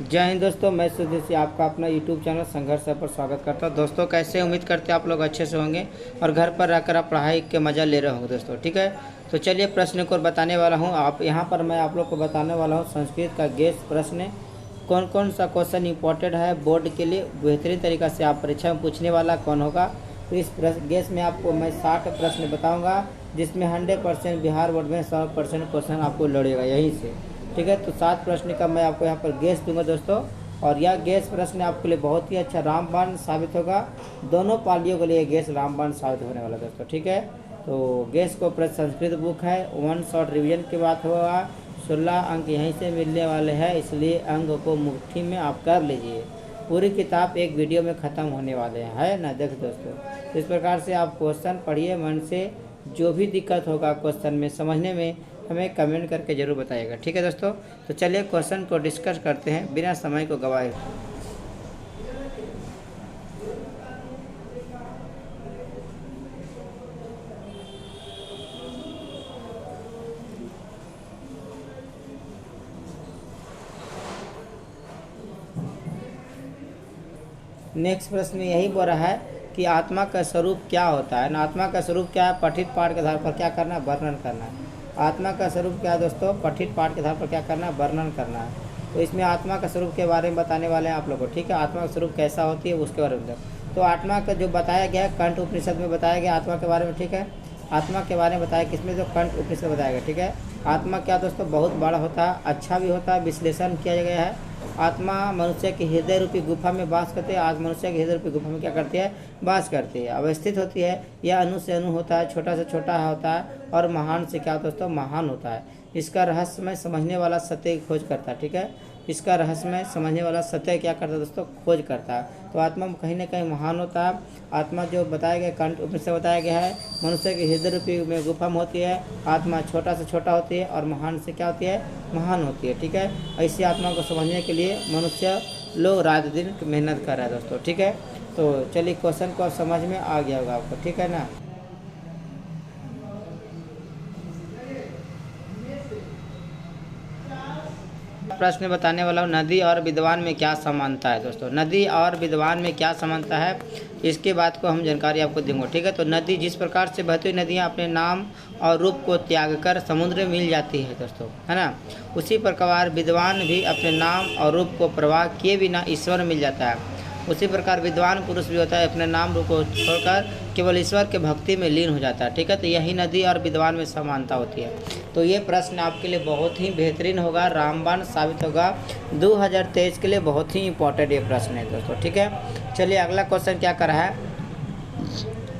जय हिंद दोस्तों, मैं सुदेशी आपका अपना यूट्यूब चैनल संघर्ष पर स्वागत करता हूं। दोस्तों कैसे, उम्मीद करते हैं आप लोग अच्छे से होंगे और घर पर रहकर आप पढ़ाई के मज़ा ले रहे होंगे दोस्तों। ठीक है, तो चलिए प्रश्न को बताने वाला हूं। आप यहाँ पर मैं आप लोग को बताने वाला हूं संस्कृत का गेस प्रश्न। कौन कौन सा क्वेश्चन इंपॉर्टेंट है बोर्ड के लिए, बेहतरीन तरीका से आप परीक्षा में पूछने वाला कौन होगा। तो इस गेस में आपको मैं 60 प्रश्न बताऊँगा, जिसमें 100% बिहार बोर्ड में 100% क्वेश्चन आपको लड़ेगा यहीं से। ठीक है, तो 7 प्रश्न का मैं आपको यहाँ पर गेस दूंगा दोस्तों, और यह गैस प्रश्न आपके लिए बहुत ही अच्छा रामबाण साबित होगा। दोनों पार्टियों के लिए गैस रामबाण साबित होने वाला दोस्तों। ठीक है, तो गैस को प्रश्न संस्कृत बुक है, 1 शॉट रिवीजन की बात होगा। 16 अंक यहीं से मिलने वाले हैं, इसलिए अंक को मुट्ठी में आप कर लीजिए। पूरी किताब एक वीडियो में ख़त्म होने वाले हैं, है ना। देखो दोस्तों, तो इस प्रकार से आप क्वेश्चन पढ़िए मन से। जो भी दिक्कत होगा क्वेश्चन में समझने में, हमें कमेंट करके ज़रूर बताइएगा। ठीक है दोस्तों, तो चलिए क्वेश्चन को डिस्कस करते हैं बिना समय को गवाए। नेक्स्ट प्रश्न में यही बोल रहा है कि आत्मा का स्वरूप क्या होता है ना। आत्मा का स्वरूप क्या है, पठित पाठ के आधार पर क्या करना है, वर्णन करना है। आत्मा का स्वरूप क्या है दोस्तों, पठित पाठ के आधार पर क्या करना है, वर्णन करना है। तो इसमें आत्मा का स्वरूप के बारे में बताने वाले हैं आप लोगों को। ठीक है, आत्मा का स्वरूप कैसा होती है उसके बारे में। तो आत्मा का जो बताया गया है कंठ उपनिषद में बताया गया आत्मा के बारे में। ठीक है, आत्मा के बारे में बताया किसमें, तो कंठ उपनिषद में बताया गया। ठीक है, आत्मा क्या दोस्तों, बहुत बड़ा होता है, अच्छा भी होता है, विश्लेषण किया गया है। आत्मा मनुष्य की हृदय रूपी गुफा में वास करती है। आज मनुष्य की हृदय रूपी गुफा में क्या करती है, वास करती है, अवस्थित होती है। यह अणु से अणु होता है, छोटा से छोटा होता है, और महान से क्या दोस्तों, महान होता है। इसका रहस्यमय समझने वाला सत्य की खोज करता है। ठीक है, इसका रहस्यमय समझने वाला सत्य क्या करता है दोस्तों, खोज करता है। तो आत्मा कहीं ना कहीं महान होता है। आत्मा जो बताया गया कंठ उपनिषद बताया गया है, मनुष्य की हृदय रूपी में गुफा में होती है। आत्मा छोटा से छोटा होती है और महान से क्या होती है, महान होती है। ठीक है, ऐसी आत्मा को समझने के लिए मनुष्य लोग रात दिन मेहनत कर रहा है दोस्तों। ठीक है, तो चलिए क्वेश्चन को समझ में आ गया होगा आपको। ठीक है ना। प्रश्न बताने वाला हूँ, नदी और विद्वान में क्या समानता है दोस्तों। नदी और विद्वान में क्या समानता है, इसके बात को हम जानकारी आपको देंगे। ठीक है, तो नदी जिस प्रकार से बहती हुई नदियाँ अपने नाम और रूप को त्याग कर समुद्र में मिल जाती है दोस्तों, है ना, उसी प्रकार विद्वान भी अपने नाम और रूप को प्रवाह किए बिना ईश्वर में मिल जाता है। उसी प्रकार विद्वान पुरुष भी होता है, अपने नाम रूप को छोड़कर केवल ईश्वर के भक्ति में लीन हो जाता है। ठीक है, तो यही नदी और विद्वान में समानता होती है। तो ये प्रश्न आपके लिए बहुत ही बेहतरीन होगा, रामबाण साबित होगा। 2023 के लिए बहुत ही इंपॉर्टेंट ये प्रश्न है दोस्तों। ठीक है, चलिए अगला क्वेश्चन क्या कर रहा है।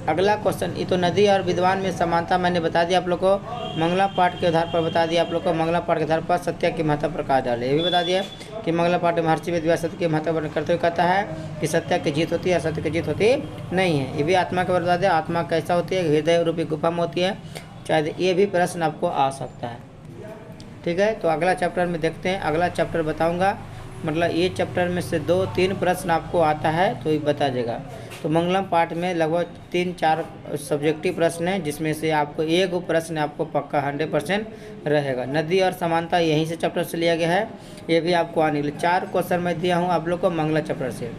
अगला क्वेश्चन, ये तो नदी और विद्वान में समानता मैंने बता दिया आप लोग को, मंगला पाठ के आधार पर बता दिया आप लोग को। मंगला पाठ के आधार पर सत्य के महत्व प्रकाश डाले, ये भी बता दिया कि मंगला पाठ में महर्षि वेदव्यास सत्य के महत्व वर्णन करते हुए कहता है कि सत्य की जीत होती है, असत्य की जीत होती नहीं है। ये भी आत्मा के बारे में बता दिया, आत्मा कैसा होती है, हृदय रूपी गुफा में होती है। शायद ये भी प्रश्न आपको आ सकता है। ठीक है, तो अगला चैप्टर में देखते हैं। अगला चैप्टर बताऊंगा, मतलब ये चैप्टर में से 2-3 प्रश्न आपको आता है तो ये बता देगा। तो मंगलम पाठ में लगभग 3-4 सब्जेक्टिव प्रश्न हैं, जिसमें से आपको एक प्रश्न आपको पक्का 100% रहेगा। नदी और समानता यहीं से चैप्टर से लिया गया है, ये भी आपको आने के लिए 4 क्वेश्चन मैं दिया हूँ आप लोग को मंगला चैप्टर से।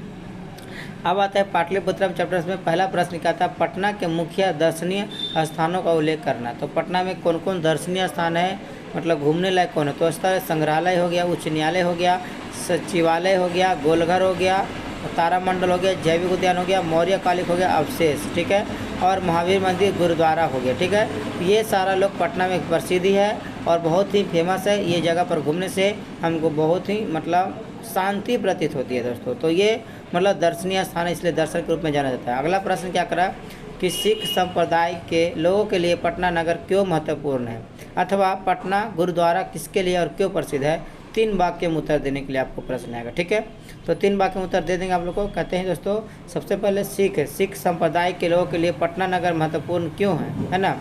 अब आता है पाटलिपुत्रम चैप्टर में। पहला प्रश्न क्या था, पटना के मुख्य दर्शनीय स्थानों का उल्लेख करना। तो पटना में कौन कौन दर्शनीय स्थान है, मतलब घूमने लायक कौन है। तो स्थल संग्रहालय हो गया, उच्च न्यायालय हो गया, सचिवालय हो गया, गोलघर हो गया, तारामंडल हो गया, जैविक उद्यान हो गया, मौर्य कालिक हो गया, अवशेष। ठीक है, और महावीर मंदिर, गुरुद्वारा हो गया। ठीक है, ये सारा लोग पटना में प्रसिद्ध है और बहुत ही फेमस है। ये जगह पर घूमने से हमको बहुत ही मतलब शांति प्रतीत होती है दोस्तों। तो ये मतलब दर्शनीय स्थान है, इसलिए दर्शन के रूप में जाना जाता है। अगला प्रश्न क्या करा कि सिख संप्रदाय के लोगों के लिए पटना नगर क्यों महत्वपूर्ण है, अथवा पटना गुरुद्वारा किसके लिए और क्यों प्रसिद्ध है। 3 वाक्य में उत्तर देने के लिए आपको प्रश्न आएगा। ठीक है, तो 3 वाक्य में उत्तर दे देंगे आप लोग को। कहते हैं दोस्तों, सबसे पहले सिख संप्रदाय के लोगों के लिए पटना नगर महत्वपूर्ण क्यों है ना।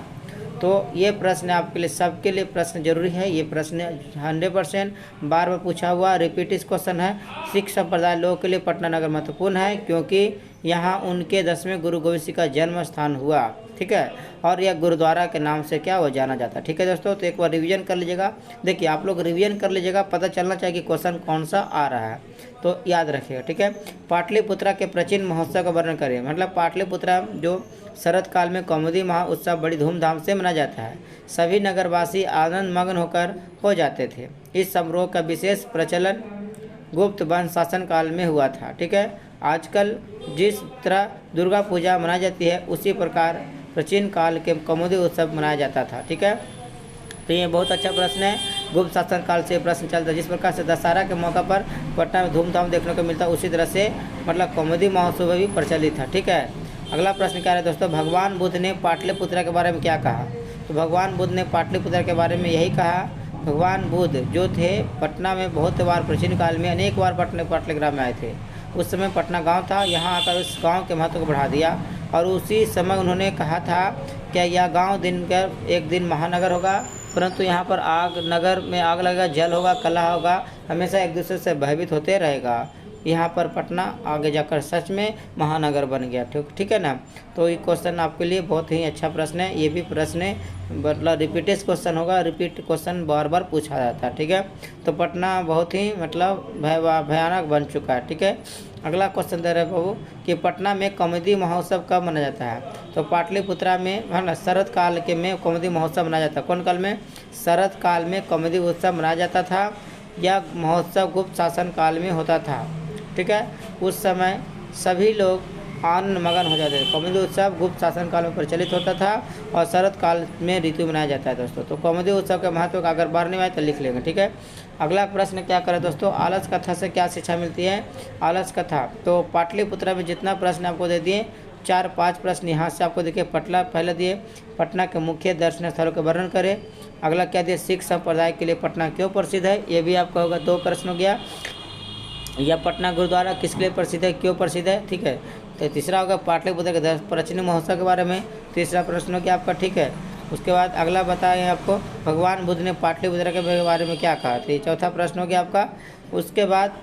तो ये प्रश्न आपके लिए, सबके लिए प्रश्न जरूरी है। ये प्रश्न 100% बार बार पूछा हुआ रिपीट इस क्वेश्चन है। सिख संप्रदाय लोगों के लिए पटना नगर महत्वपूर्ण है क्योंकि यहाँ उनके 10वें गुरु गोविंद सिंह का जन्म स्थान हुआ। ठीक है, और यह गुरुद्वारा के नाम से क्या वो जाना जाता है। ठीक है दोस्तों, तो एक बार रिवीजन कर लीजिएगा। देखिए आप लोग रिवीजन कर लीजिएगा, पता चलना चाहिए कि क्वेश्चन कौन सा आ रहा है, तो याद रखिएगा। ठीक है, पाटलिपुत्रा के प्राचीन महोत्सव का वर्णन करिए। मतलब पाटलिपुत्रा जो शरद काल में कौमुदी महोत्सव बड़ी धूमधाम से मनाया जाता है। सभी नगरवासी आनंद मग्न होकर हो जाते थे। इस समारोह का विशेष प्रचलन गुप्त वंश शासन काल में हुआ था। ठीक है, आजकल जिस तरह दुर्गा पूजा मनाई जाती है उसी प्रकार प्राचीन काल के कौमुदी उत्सव मनाया जाता था। ठीक है, तो ये बहुत अच्छा प्रश्न है। गुप्त शासन काल से प्रश्न चलता है। जिस प्रकार से दशहरा के मौका पर पटना में धूमधाम देखने को मिलता है, उसी तरह से मतलब कौमुदी महोत्सव भी प्रचलित था। ठीक है, अगला प्रश्न क्या है दोस्तों, भगवान बुद्ध ने पाटलिपुत्रा के बारे में क्या कहा। तो भगवान बुद्ध ने पाटलिपुत्रा के बारे में यही कहा। भगवान बुद्ध जो थे पटना में बहुत बार प्राचीन काल में अनेक बार पाटलिग्राम में आए थे। उस समय पटना गांव था, यहाँ आकर उस गांव के महत्व को बढ़ा दिया और उसी समय उन्होंने कहा था कि यह गांव दिन कर एक दिन महानगर होगा, परंतु यहाँ पर आग, नगर में आग लगेगा, जल होगा, कलह होगा, हमेशा एक दूसरे से भयभीत होते रहेगा। यहाँ पर पटना आगे जाकर सच में महानगर बन गया। ठीक है ना। तो ये क्वेश्चन आपके लिए बहुत ही अच्छा प्रश्न है। ये भी प्रश्न मतलब रिपीटेड क्वेश्चन होगा, रिपीट क्वेश्चन बार बार पूछा जाता है। ठीक है, तो पटना बहुत ही मतलब भयानक बन चुका है। ठीक है, अगला क्वेश्चन दे रहे बाबू कि पटना में कौमुदी महोत्सव कब मनाया जाता है। तो पाटलिपुत्रा में है ना शरद काल के में कौमुदी महोत्सव मनाया जाता है। कौन काल में? शरद काल में कौमुदी उत्सव मनाया जाता था। यह महोत्सव गुप्त शासन काल में होता था। ठीक है, उस समय सभी लोग आनंद मगन हो जाते थे। कौमुदी उत्सव गुप्त शासन काल में प्रचलित होता था और शरद काल में ऋतु मनाया जाता है दोस्तों। तो कौमुदी उत्सव के महत्व का अगर बार नहीं आए तो लिख लेंगे। ठीक है, अगला प्रश्न क्या करें दोस्तों, आलस कथा से क्या शिक्षा मिलती है। आलस कथा, तो पाटलिपुत्रा में जितना प्रश्न आपको दे दिए 4-5 प्रश्न यहाँ से आपको देखिए। पहले दिए पटना के मुख्य दर्शनीय स्थलों का वर्णन करें। अगला क्या दिए, सिख संप्रदाय के लिए पटना क्यों प्रसिद्ध है, ये भी आपका होगा। 2 प्रश्न हो गया। या पटना गुरुद्वारा किसके लिए प्रसिद्ध है, क्यों प्रसिद्ध है। ठीक है, तो तीसरा होगा पाटलिपुत्र के प्राचीन महोत्सव के बारे में, तीसरा प्रश्न हो गया आपका। ठीक है, उसके बाद अगला बताएं आपको भगवान बुद्ध ने पाटलिपुत्र के बारे में क्या कहा। तो ये चौथा प्रश्न हो गया आपका। उसके बाद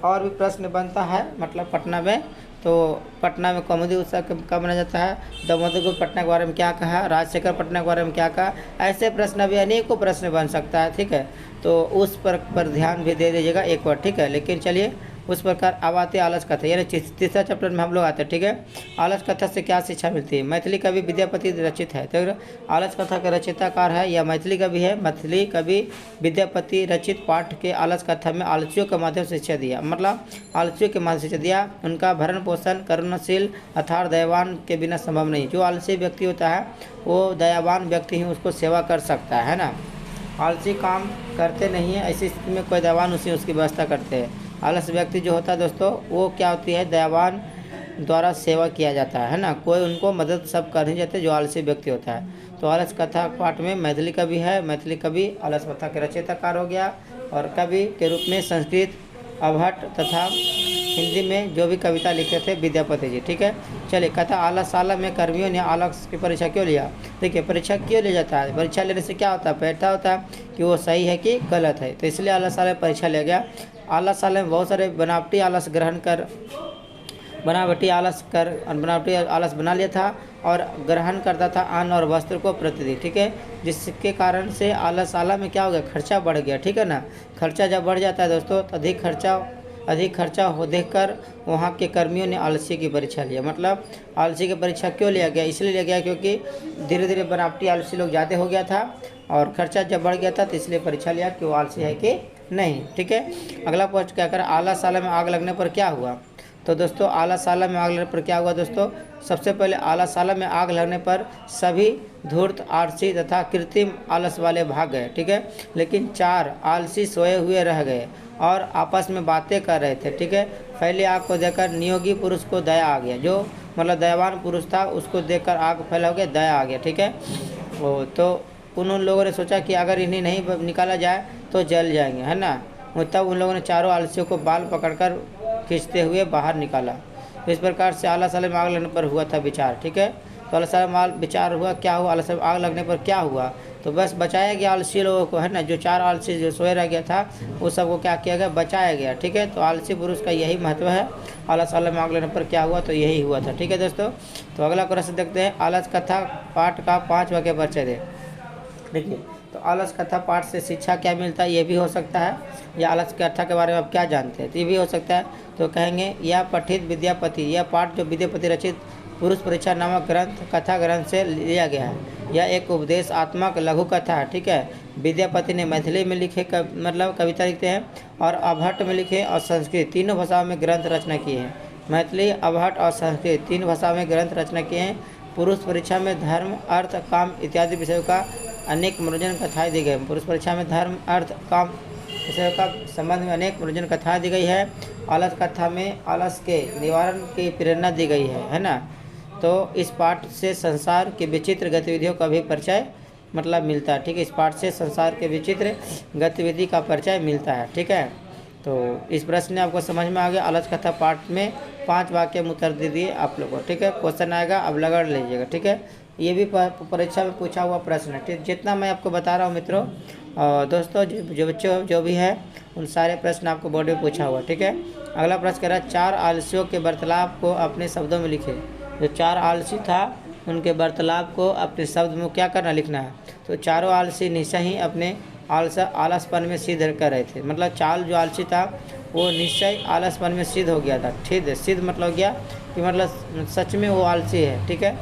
और भी प्रश्न बनता है मतलब पटना में, तो पटना में कौमुदी उत्सव कब मनाया जाता है, दामोदर पटना के बारे में क्या कहा, राजशेखर पटना के बारे में क्या कहा। ऐसे प्रश्न अभी अनेकों प्रश्न बन सकता है। ठीक है, तो उस पर ध्यान भी दे दीजिएगा एक बार। ठीक है, लेकिन चलिए उस प्रकार अब आते आलस कथा, यानी तीसरा चैप्टर में हम लोग आते हैं। ठीक है, आलस कथा से क्या शिक्षा मिलती है। मैथिली कवि विद्यापति रचित है। तो आलस कथा का रचयिताकार है या मैथिली कवि है। मैथिली कवि विद्यापति रचित पाठ के आलस कथा में आलसियों के माध्यम से शिक्षा दिया, मतलब आलसियों के माध्यम से शिक्षा दिया। उनका भरण पोषण करुणशील अर्थात दयावान के बिना संभव नहीं। जो आलसी व्यक्ति होता है वो दयावान व्यक्ति ही उसको सेवा कर सकता है ना। आलसी काम करते नहीं है, ऐसी स्थिति में कोई दयावान उसकी व्यवस्था करते हैं। आलस व्यक्ति जो होता है दोस्तों वो क्या होती है, दयावान द्वारा सेवा किया जाता है ना, कोई उनको मदद सब कर नहीं जाते जो आलसी व्यक्ति होता है। तो आलस कथा पाठ में मैथिली कवि है। मैथिली कवि आलस कथा के रचयिताकार हो गया और कवि के रूप में संस्कृत अभट्ट तथा हिंदी में जो भी कविता लिखे थे विद्यापति जी। ठीक है, चलिए कथा आलसाला में कर्मियों ने आलस की परीक्षा क्यों लिया। देखिए परीक्षा क्यों लिया जाता है, परीक्षा लेने से क्या होता है, पहला होता है कि वो सही है कि गलत है, तो इसलिए आलसाला में परीक्षा लिया गया। आलसाला में बहुत सारे बनावटी आलस बनावटी आलस बना लिया था और ग्रहण करता था अन्न और वस्त्र को प्रतिदिन। ठीक है, जिसके कारण से आलसाला में क्या हो गया, खर्चा बढ़ गया। ठीक है ना, खर्चा जब बढ़ जाता है दोस्तों तो अधिक खर्चा हो देखकर वहाँ के कर्मियों ने आलसी की परीक्षा लिया। मतलब आलसी की परीक्षा क्यों लिया गया, इसलिए लिया गया क्योंकि धीरे धीरे बनावटी आलसी लोग ज़्यादा हो गया था और खर्चा जब बढ़ गया था तो इसलिए परीक्षा लिया कि वो आलसी है कि नहीं। ठीक है, अगला पोस्ट क्या करें, आलसाला में आग लगने पर क्या हुआ। तो दोस्तों आलसाला में आग लगने पर क्या हुआ दोस्तों, सबसे पहले आलसाला में आग लगने पर सभी धूर्त आलसी तथा कृत्रिम आलस वाले भाग गए। ठीक है, लेकिन 4 आलसी सोए हुए रह गए और आपस में बातें कर रहे थे। ठीक है, पहले आग को देखकर नियोगी पुरुष को दया आ गया, जो मतलब दयावान पुरुष था उसको देखकर आग फैला हो गया, दया आ गया। ठीक है, तो उन लोगों ने सोचा कि अगर इन्हें नहीं निकाला जाए तो जल जाएंगे, है ना। तब उन लोगों ने चारों आलसियों को बाल पकड़कर खींचते हुए बाहर निकाला। तो इस प्रकार से आलसाला में आग लगने पर हुआ था विचार। ठीक है, तो आलस्य माल विचार हुआ, क्या हुआ, आलस्य आग लगने पर क्या हुआ, तो बस बचाया गया आलसी लोगों को, है ना। जो 4 आलसी जो सोए रह गया था उस सबको क्या किया गया, बचाया गया, ठीक है। तो आलसी पुरुष का यही महत्व है। आलस में आग लगने पर क्या हुआ, तो यही हुआ था, ठीक है दोस्तों। तो अगला क्वेश्चन देखते हैं, आलस कथा पाठ का 5 वाक्य परिचय दे। देखिए, तो आलस कथा पाठ से शिक्षा क्या मिलता है, ये भी हो सकता है, या आलस कथा के बारे में आप क्या जानते हैं, तो ये भी हो सकता है। तो कहेंगे यह पठित विद्यापति, यह पाठ जो विद्यापति रचित पुरुष परीक्षा नामक ग्रंथ कथा ग्रंथ से लिया गया है। यह एक उपदेशात्मक लघु कथा है, ठीक है। विद्यापति ने मैथिली में लिखे मतलब कविता लिखते हैं, और अभट्ट में लिखे और संस्कृत, तीनों भाषाओं में ग्रंथ रचना किए हैं। मैथिली, अभट्ट और संस्कृत 3 भाषाओं में ग्रंथ रचना किए हैं। पुरुष परीक्षा में धर्म, अर्थ, काम इत्यादि विषयों का अनेक मनोरंजन कथाएँ दी गई। पुरुष परीक्षा में धर्म, अर्थ, काम विषयों का संबंध में अनेक मनोरंजन कथाएँ दी गई है। आलस कथा में आलस के निवारण की प्रेरणा दी गई है ना। तो इस पाठ से संसार के विचित्र गतिविधियों का भी परिचय मतलब मिलता है, ठीक है। इस पाठ से संसार के विचित्र गतिविधि का परिचय मिलता है, ठीक है। तो इस प्रश्न ने आपको समझ में आ गया। आलस कथा पाठ में 5 वाक्य में उत्तर दे दिए आप लोगों को, ठीक है। क्वेश्चन आएगा, अब लगड़ लीजिएगा, ठीक है। ये भी परीक्षा में पूछा हुआ प्रश्न है, ठीक। जितना मैं आपको बता रहा हूँ मित्रों, दोस्तों, जो बच्चों जो भी है उन सारे प्रश्न आपको बोर्ड में पूछा हुआ, ठीक है। अगला प्रश्न कह रहा है, 4 आलसियों के वार्तालाप को अपने शब्दों में लिखे। जो 4 आलसी था उनके वार्तालाप को अपने शब्द में क्या करना, लिखना है। तो चारों आलसी निश्चय ही अपने आलसपन में सिद्ध कर रहे थे। मतलब 4 जो आलसी था वो निश्चय आलसपन में सिद्ध हो गया था, ठीक है। सिद्ध मतलब गया कि मतलब सच में वो आलसी है, ठीक है।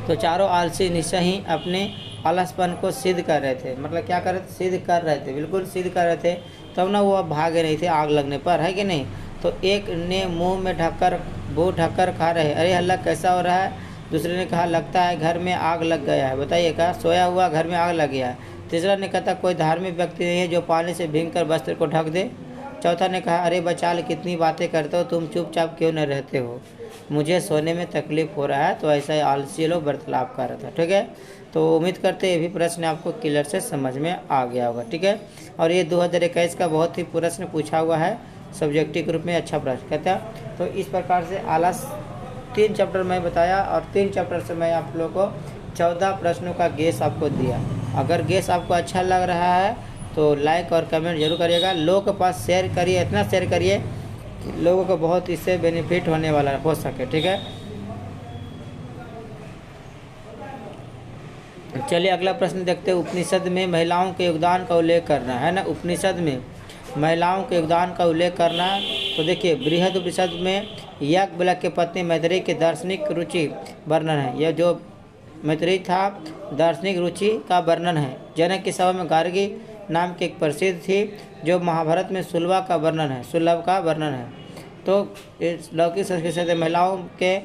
तो चारों आलसी निश्चय ही अपने आलसपन को सिद्ध कर रहे थे। मतलब क्या कर रहे थे, सिद्ध कर रहे थे, बिल्कुल सिद्ध कर रहे थे, तब ना वो अब भागे नहीं थे आग लगने पर, है कि नहीं। तो एक ने मुंह में ढककर वो ढककर खा रहे, अरे हल्ला कैसा हो रहा है। दूसरे ने कहा, लगता है घर में आग लग गया है। बताइए, क्या सोया हुआ घर में आग लग गया है। तीसरा ने कहा, कोई धार्मिक व्यक्ति नहीं है जो पानी से भीगकर वस्त्र को ढक दे। चौथा ने कहा, अरे बचाल कितनी बातें करते हो, तुम चुपचाप क्यों न रहते हो, मुझे सोने में तकलीफ हो रहा है। तो ऐसा ही आलसी लोग वार्तालाप कर रहा था, ठीक है। तो उम्मीद करते हैं ये भी प्रश्न आपको क्लियर से समझ में आ गया होगा, ठीक है। और ये 2021 का बहुत ही प्रश्न पूछा हुआ है सब्जेक्टिव के रूप में, अच्छा प्रश्न कहता है। तो इस प्रकार से आलस 3 चैप्टर मैं बताया, और 3 चैप्टर से मैं आप लोगों को 14 प्रश्नों का गेस आपको दिया। अगर गेस आपको अच्छा लग रहा है तो लाइक और कमेंट जरूर करिएगा। लोगों के पास शेयर करिए, इतना शेयर करिए कि लोगों को बहुत इससे बेनिफिट होने वाला हो सके, ठीक है। चलिए अगला प्रश्न देखते हैं। उपनिषद में महिलाओं के योगदान का उल्लेख करना, है ना। उपनिषद में महिलाओं के योगदान का उल्लेख करना। तो देखिए, बृहद उपनिषद में याज्ञवल्क्य के पत्नी मैत्रेयी के दार्शनिक रुचि वर्णन है। यह जो मैत्रेयी था, दार्शनिक रुचि का वर्णन है। जनक की सभा में गार्गी नाम की एक प्रसिद्ध थी, जो महाभारत में सुलभ का वर्णन है। तो इस लौकिक संस्कृत से महिलाओं के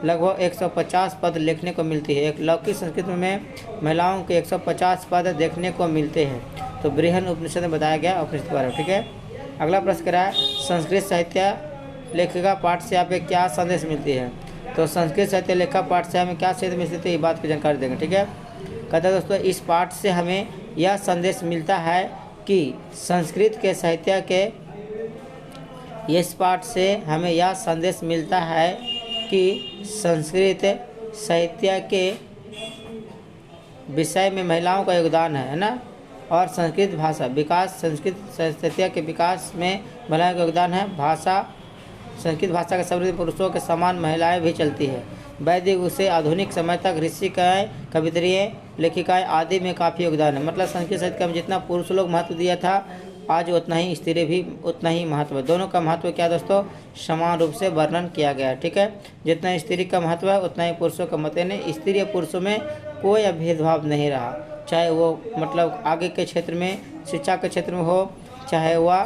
लगभग 150 पद लिखने को मिलती है। एक लौकिक संस्कृत में महिलाओं के 150 पद देखने को मिलते हैं। तो बृहद उपनिषद में बताया गया उपनिषद द्वारा, ठीक है। अगला प्रश्न कह रहा है, संस्कृत साहित्य लेखिका पाठ से आप क्या संदेश मिलती है। तो संस्कृत साहित्य लेखा पाठ से हमें क्या संदेश मिलती है, ये बात की जानकारी देंगे, ठीक है। कहता है दोस्तों, इस पाठ से हमें यह संदेश मिलता है कि संस्कृत के साहित्य के इस पाठ से हमें यह संदेश मिलता है कि संस्कृत साहित्य के विषय में महिलाओं का योगदान है ना। और संस्कृत भाषा विकास, संस्कृत साहित्य के विकास में महिलाओं का योगदान है। भाषा, संस्कृत भाषा के समृद्ध पुरुषों के समान महिलाएं भी चलती है। वैदिक उसे आधुनिक समय तक ऋषिकाएँ, कवित्रियाँ, लेखिकाएँ आदि में काफ़ी योगदान है। मतलब संस्कृत साहित्य का जितना पुरुष लोग महत्व दिया था, आज उतना ही स्त्री भी उतना ही महत्व है। दोनों का महत्व क्या दोस्तों, समान रूप से वर्णन किया गया है, ठीक है। जितना स्त्री का महत्व है उतना ही पुरुषों का महत्व है। स्त्री या पुरुषों में कोई भेदभाव नहीं रहा, चाहे वो मतलब आगे के क्षेत्र में, शिक्षा के क्षेत्र में हो, चाहे वह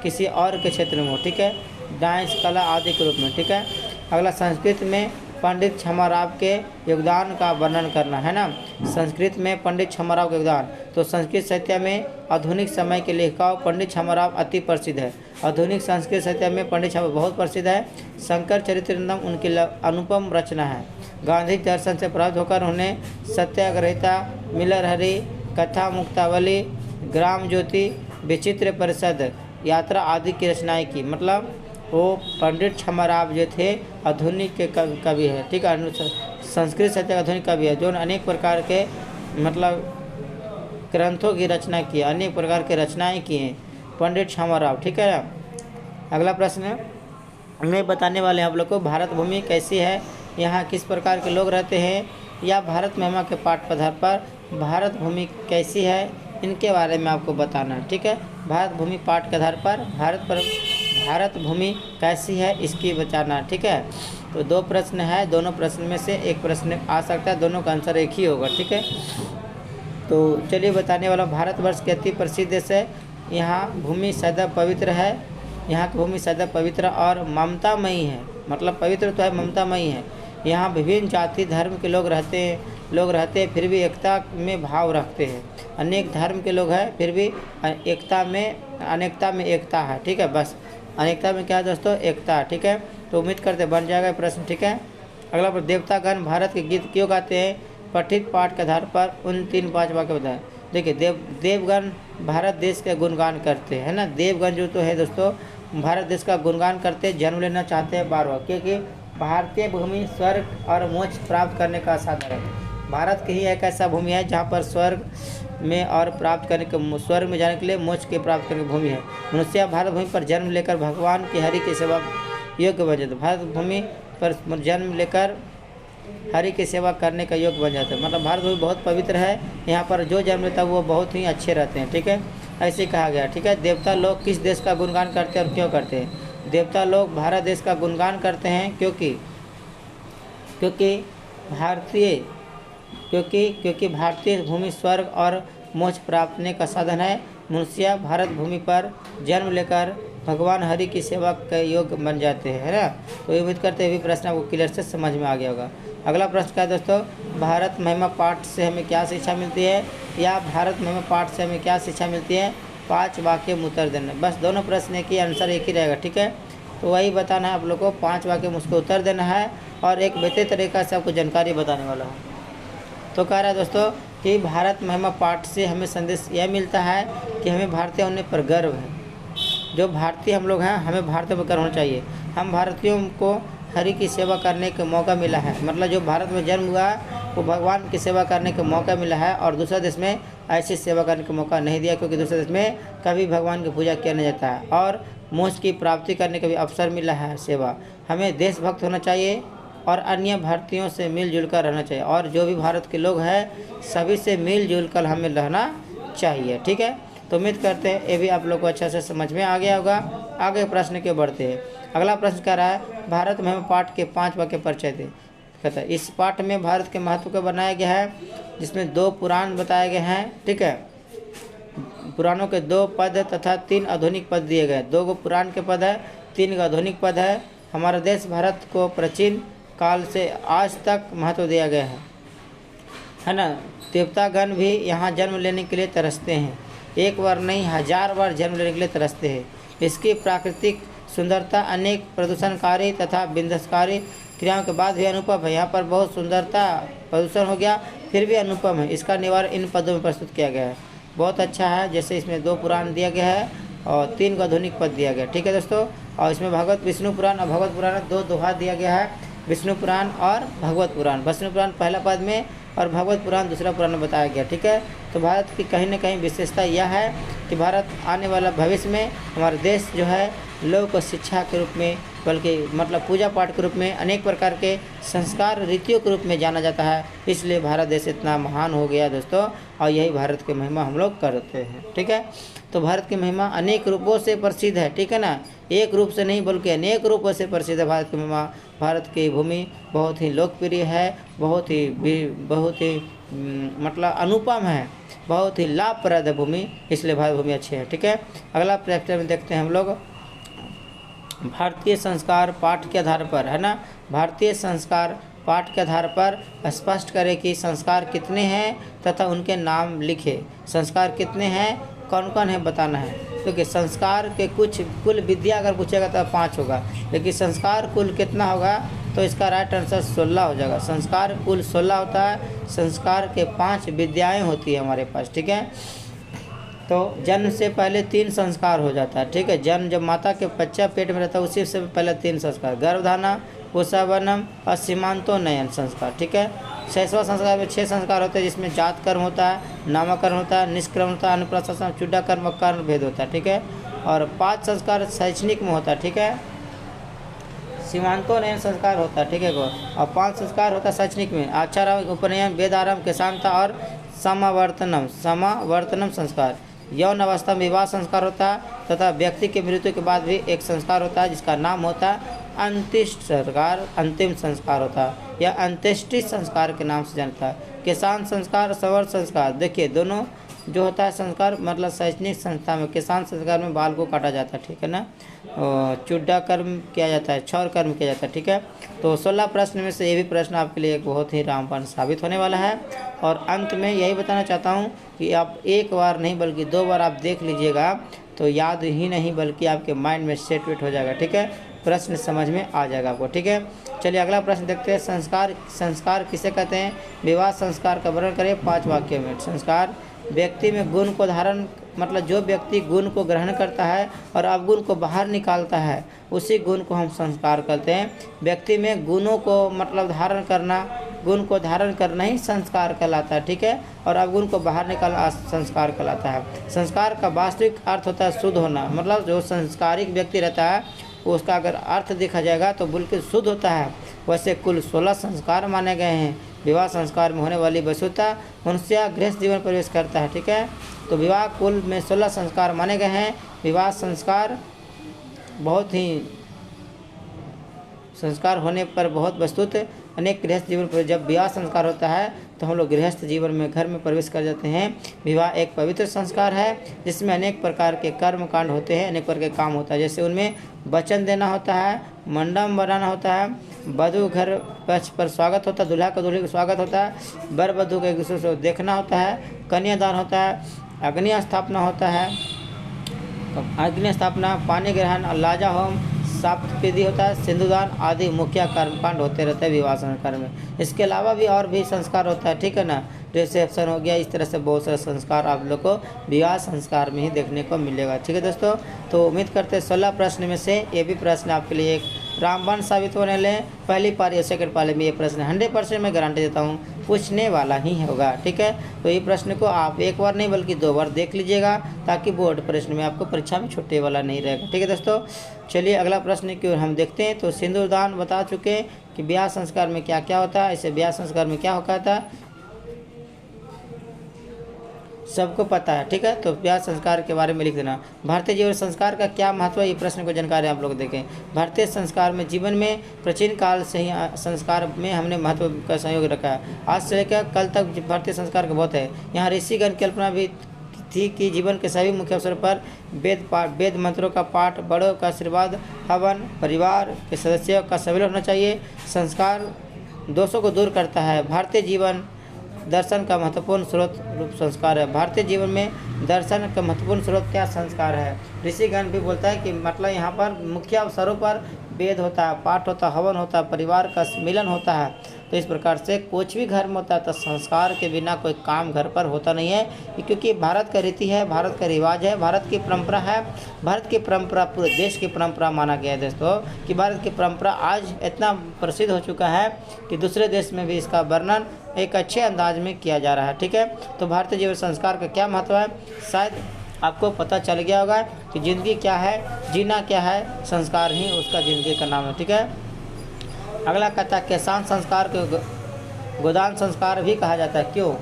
किसी और के क्षेत्र में हो, ठीक है। डांस, कला आदि के रूप में, ठीक है। अगला, संस्कृत में पंडित क्षमाराव के योगदान का वर्णन करना, है ना। संस्कृत में पंडित क्षमाराव का योगदान। तो संस्कृत साहित्य में आधुनिक समय के लेखिकाओं पंडित क्षमाराव अति प्रसिद्ध है। आधुनिक संस्कृत साहित्य में पंडित क्षमाराव बहुत प्रसिद्ध है। शंकर चरित्रनंदन उनकी अनुपम रचना है। गांधी दर्शन से प्रभावित होकर उन्होंने सत्याग्रहिता, मिलरहरी, कथा मुक्तावली, ग्राम ज्योति, विचित्र परिषद, यात्रा आदि की रचनाएँ की। मतलब वो पंडित छमाराव जो थे आधुनिक के कवि है, ठीक है। संस्कृत साहित्य के आधुनिक कवि है जो अनेक प्रकार के मतलब ग्रंथों की रचना की, अनेक प्रकार के रचनाएं की हैं पंडित छमाराव, ठीक है। अगला प्रश्न मैं बताने वाले हैं आप लोग को, भारत भूमि कैसी है, यहाँ किस प्रकार के लोग रहते हैं, या भारत महिमा के पाठ आधार पर भारत भूमि कैसी है, इनके बारे में आपको बताना है, ठीक है। भारत भूमि पाठ के आधार पर भारत भूमि कैसी है इसकी बताना, ठीक है। तो 2 प्रश्न है, दोनों प्रश्न में से एक प्रश्न आ सकता है, दोनों का आंसर एक ही होगा, ठीक है। तो चलिए बताने वाला, भारतवर्ष के अति प्रसिद्ध देश है, यहाँ भूमि सदैव पवित्र है, यहाँ की भूमि सदैव पवित्र और ममतामयी है, मतलब पवित्र तो है, ममतामयी है। यहाँ विभिन्न जाति धर्म के लोग रहते हैं फिर भी एकता में भाव रखते हैं। अनेक धर्म के लोग हैं फिर भी अनेकता में एकता है, ठीक है। बस अनेकता में क्या है दोस्तों, एकता, ठीक है। तो उम्मीद करते बन जाएगा प्रश्न, ठीक है। अगला प्रश्न, देवतागण भारत के गीत क्यों गाते हैं, पठित पाठ के आधार पर उन 3-5 वाक्य बताएं। देखिए देवगण भारत देश का गुणगान करते हैं ना, देवगण जो तो है दोस्तों भारत देश का गुणगान करते, जन्म लेना चाहते हैं बार-बार, क्योंकि भारतीय भूमि स्वर्ग और मोक्ष प्राप्त करने का साधन है। भारत की ही एक ऐसा भूमि है जहाँ पर स्वर्ग में और प्राप्त करने के स्वर्ग में जाने के लिए मोक्ष के प्राप्त करने की भूमि है। मनुष्य भारत भूमि पर जन्म लेकर भगवान की हरि की सेवा योग्य बन जाता है। भारत भूमि पर जन्म लेकर हरि की सेवा करने का योग्य बन जाता है, मतलब भारत भूमि बहुत पवित्र है, यहाँ पर जो जन्म लेता है वो बहुत ही अच्छे रहते हैं, ठीक है। ऐसे कहा गया, ठीक है। देवता लोग किस देश का गुणगान करते हैं और क्यों करते हैं। देवता लोग भारत देश का गुणगान करते हैं क्योंकि भारतीय भूमि स्वर्ग और मोक्ष प्राप्त का साधन है। मनुष्य भारत भूमि पर जन्म लेकर भगवान हरि की सेवा के योग्य बन जाते हैं, है ना। तो उम्मीद करते हैं भी प्रश्न आपको क्लियर से समझ में आ गया होगा। अगला प्रश्न क्या है दोस्तों, भारत महिमा पाठ से हमें क्या शिक्षा मिलती है, या भारत महिमा पाठ से हमें क्या शिक्षा मिलती है, 5 वाक्य में उत्तर देना। बस दोनों प्रश्न की आंसर एक ही रहेगा, ठीक है। तो वही बताना है आप लोग को, 5 वाक्य में उसको उत्तर देना है और एक बेहतर तरीक़ा से आपको जानकारी बताने वाला हूँ। तो कह रहा है दोस्तों कि भारत महिमा पाठ से हमें संदेश यह मिलता है कि हमें भारतीय होने पर गर्व है। जो भारतीय हम लोग हैं, हमें भारतीय पर गर्व होना चाहिए। हम भारतीयों को हरि की सेवा करने का मौका मिला है, मतलब जो भारत में जन्म हुआ है वो भगवान की सेवा करने का मौका मिला है, और दूसरे देश में ऐसी सेवा करने का मौका नहीं दिया, क्योंकि दूसरे देश में कभी भगवान की पूजा किया नहीं जाता है, और मोक्ष की प्राप्ति करने का भी अवसर मिला है सेवा। हमें देशभक्त होना चाहिए और अन्य भारतीयों से मिलजुल कर रहना चाहिए, और जो भी भारत के लोग हैं सभी से मिलजुल कर हमें रहना चाहिए, ठीक है। तो उम्मीद करते हैं ये भी आप लोग को अच्छा से समझ में आ गया होगा। आगे प्रश्न के बढ़ते हैं। अगला प्रश्न कह रहा है, भारत महिमा पाठ के 5 वाक्य परिचय दें। कहता है इस पाठ में भारत के महत्व को बनाया गया है, जिसमें 2 पुराण बताए गए हैं, ठीक है। पुराणों के 2 पद तथा 3 आधुनिक पद दिए गए। 2 पुराण के पद है, 3 आधुनिक पद है। हमारा देश भारत को प्राचीन काल से आज तक महत्व दिया गया है ना। देवतागण भी यहाँ जन्म लेने के लिए तरसते हैं, एक बार नहीं 1000 बार जन्म लेने के लिए तरसते हैं। इसकी प्राकृतिक सुंदरता अनेक प्रदूषणकारी तथा विध्वंसकारी क्रियाओं के बाद भी अनुपम है। यहाँ पर बहुत सुंदरता प्रदूषण हो गया फिर भी अनुपम है, इसका निवारण इन पदों में प्रस्तुत किया गया है। बहुत अच्छा है, जैसे इसमें 2 पुराण दिया गया है और 3 आधुनिक पद दिया गया, ठीक है दोस्तों। और इसमें भगवत विष्णु पुराण और भगवत पुराण 2 दोहा दिया गया है, विष्णु पुराण और भगवत पुराण। विष्णु पुराण पहला पद में और भगवत पुराण दूसरा पुराण में बताया गया, ठीक है। तो भारत की कहीं न कहीं विशेषता यह है कि भारत आने वाला भविष्य में हमारा देश जो है लोगों को शिक्षा के रूप में, बल्कि मतलब पूजा पाठ के रूप में, अनेक प्रकार के संस्कार रीतियों के रूप में जाना जाता है। इसलिए भारत देश इतना महान हो गया दोस्तों, और यही भारत की महिमा हम लोग करते हैं, ठीक है। तो भारत की महिमा अनेक रूपों से प्रसिद्ध है, ठीक है ना। एक रूप से नहीं बल्कि अनेक रूपों से प्रसिद्ध है भारत की महिमा। भारत की भूमि बहुत ही लोकप्रिय है, बहुत ही मतलब अनुपम है, बहुत ही लाभप्रद है भूमि, इसलिए भारत भूमि अच्छी है, ठीक है। अगला प्रश्न में देखते हैं हम लोग, भारतीय संस्कार पाठ के आधार पर, है ना। भारतीय संस्कार पाठ के आधार पर स्पष्ट करें कि संस्कार कितने हैं तथा उनके नाम लिखे। संस्कार कितने हैं, कौन कौन है बताना है। क्योंकि संस्कार के कुछ कुल विद्या अगर पूछेगा तो 5 होगा, लेकिन संस्कार कुल कितना होगा, तो इसका राइट आंसर 16 हो जाएगा। संस्कार कुल 16 होता है। संस्कार के 5 विद्याएं होती है हमारे पास, ठीक है। तो जन्म से पहले 3 संस्कार हो जाता है, ठीक है। जन्म जब माता के बच्चा पेट में रहता है उसी से पहले 3 संस्कार, गर्भधारणा, पुंसवनम और सीमांतोन्नयन संस्कार, ठीक है। 6वां संस्कार में 6 संस्कार होते हैं, जिसमें जात कर्म होता है, नामकरण होता है, निष्क्रमण होता है, अन्नप्राशन, चुड्डा कर्म और कर्ण भेद होता है, ठीक है। और 5 संस्कार शैक्षणिक में होता है, ठीक है। सीमांतोन्नयन संस्कार होता है, ठीक है। और 5 संस्कार होता है शैक्षणिक में, आचार, उपनयन, वेदारंभ, केशांता और समावर्तनम संस्कार। यौन अवस्था में विवाह संस्कार होता है तथा व्यक्ति की मृत्यु के बाद भी एक संस्कार होता है जिसका नाम होता है अंत्येष्टि संस्कार, अंतिम संस्कार होता है, यह अंत्येष्टि संस्कार के नाम से जानता है। किसान संस्कार, सवर संस्कार, देखिए दोनों जो होता है संस्कार, मतलब शैक्षणिक संस्था में किसान संस्कार में बाल को काटा जाता है, ठीक है ना। चुड्डा कर्म किया जाता है, क्षौर कर्म किया जाता है, ठीक है। तो 16 प्रश्न में से ये भी प्रश्न आपके लिए एक बहुत ही रामबाण साबित होने वाला है। और अंत में यही बताना चाहता हूँ कि आप एक बार नहीं बल्कि 2 बार आप देख लीजिएगा तो याद ही नहीं बल्कि आपके माइंड में सेट हो जाएगा, ठीक है। प्रश्न समझ में आ जाएगा आपको, ठीक है। चलिए अगला प्रश्न देखते हैं। संस्कार किसे कहते हैं? विवाह संस्कार का वर्णन करें 5 वाक्यों में। संस्कार व्यक्ति में गुण को धारण, मतलब जो व्यक्ति गुण को ग्रहण करता है और अवगुण को बाहर निकालता है उसी गुण को हम संस्कार कहते हैं। व्यक्ति में गुणों को मतलब धारण करना, गुण को धारण करना ही संस्कार कहलाता है, ठीक है। और अवगुण को बाहर निकालना संस्कार कहलाता है। संस्कार का वास्तविक अर्थ होता है शुद्ध होना, मतलब जो संस्कारिक व्यक्ति रहता है उसका अगर अर्थ देखा जाएगा तो बिल्कुल शुद्ध होता है। वैसे कुल 16 संस्कार माने गए हैं। विवाह संस्कार में होने वाली वसुता मनुष्य गृहस्थ जीवन प्रवेश करता है, ठीक है। तो विवाह कुल में 16 संस्कार माने गए हैं। विवाह संस्कार बहुत ही संस्कार होने पर बहुत वस्तुत अनेक गृहस्थ जीवन पर जब विवाह संस्कार होता है तो हम लोग गृहस्थ जीवन में घर में प्रवेश कर जाते हैं। विवाह एक पवित्र संस्कार है जिसमें अनेक प्रकार के कर्म कांड होते हैं, अनेक प्रकार के काम होता है। जैसे उनमें वचन देना होता है, मंडप बनाना होता है, वधु घर पक्ष पर स्वागत होता है, दूल्हा का दूल्हे का स्वागत होता है, वर वधु को एक दूसरे से देखना होता है, कन्यादान होता है, अग्नि स्थापना होता है, अग्नि स्थापना, पानी ग्रहण, लाजा होम, साप्त विधि होता है, सिंधुदान आदि मुख्य कर्मकांड होते रहते हैं विवाह संस्कार में। इसके अलावा भी और भी संस्कार होता है, ठीक है ना। रिसेप्शन हो गया, इस तरह से बहुत सारे संस्कार आप लोग को विवाह संस्कार में ही देखने को मिलेगा, ठीक है दोस्तों। तो उम्मीद करते हैं 16 प्रश्न में से ये भी प्रश्न आपके लिए एक रामबाण साबित होने ले। पहली पारी और सेकंड पारी में ये प्रश्न 100% मैं गारंटी देता हूँ पूछने वाला ही होगा, ठीक है। तो ये प्रश्न को आप एक बार नहीं बल्कि 2 बार देख लीजिएगा ताकि बोर्ड प्रश्न में आपको परीक्षा में छूटने वाला नहीं रहेगा, ठीक है दोस्तों। चलिए अगला प्रश्न की ओर हम देखते हैं। तो सिंदूरदान बता चुके हैं कि ब्याह संस्कार में क्या क्या होता है, ऐसे ब्याह संस्कार में क्या होता था सबको पता है, ठीक है। तो ब्याह संस्कार के बारे में लिख देना। भारतीय जीवन संस्कार का क्या महत्व है, ये प्रश्न को जानकारी आप लोग देखें। भारतीय संस्कार में जीवन में प्राचीन काल से ही संस्कार में हमने महत्व का सहयोग रखा है। आज से लेकर कल तक भारतीय संस्कार का बहुत है। यहाँ ऋषिगण की कल्पना भी थी कि जीवन के सभी मुख्य अवसर पर वेद मंत्रों का पाठ, बड़ों का आशीर्वाद, हवन, परिवार के सदस्यों का सम्मिलन होना चाहिए। संस्कार दोषों को दूर करता है। भारतीय जीवन दर्शन का महत्वपूर्ण स्रोत रूप संस्कार है। भारतीय जीवन में दर्शन का महत्वपूर्ण स्रोत क्या संस्कार है। ऋषिगण भी बोलता है कि मतलब यहाँ पर मुख्य अवसरों पर वेद होता है, पाठ होता है, हवन होता है, परिवार का मिलन होता है। तो इस प्रकार से कुछ भी घर में होता है तो संस्कार के बिना कोई काम घर पर होता नहीं है, क्योंकि भारत का रीति है, भारत का रिवाज है, भारत की परंपरा है। भारत की परंपरा पूरे देश की परंपरा माना गया है दोस्तों, कि भारत की परंपरा आज इतना प्रसिद्ध हो चुका है कि दूसरे देश में भी इसका वर्णन एक अच्छे अंदाज में किया जा रहा है, ठीक है। तो भारतीय जीवन संस्कार का क्या महत्व है, शायद आपको पता चल गया होगा कि ज़िंदगी क्या है, जीना क्या है, संस्कार ही उसका ज़िंदगी का नाम है, ठीक है। अगला कहता है किसान संस्कार को गोदान संस्कार भी कहा जाता है। क्यों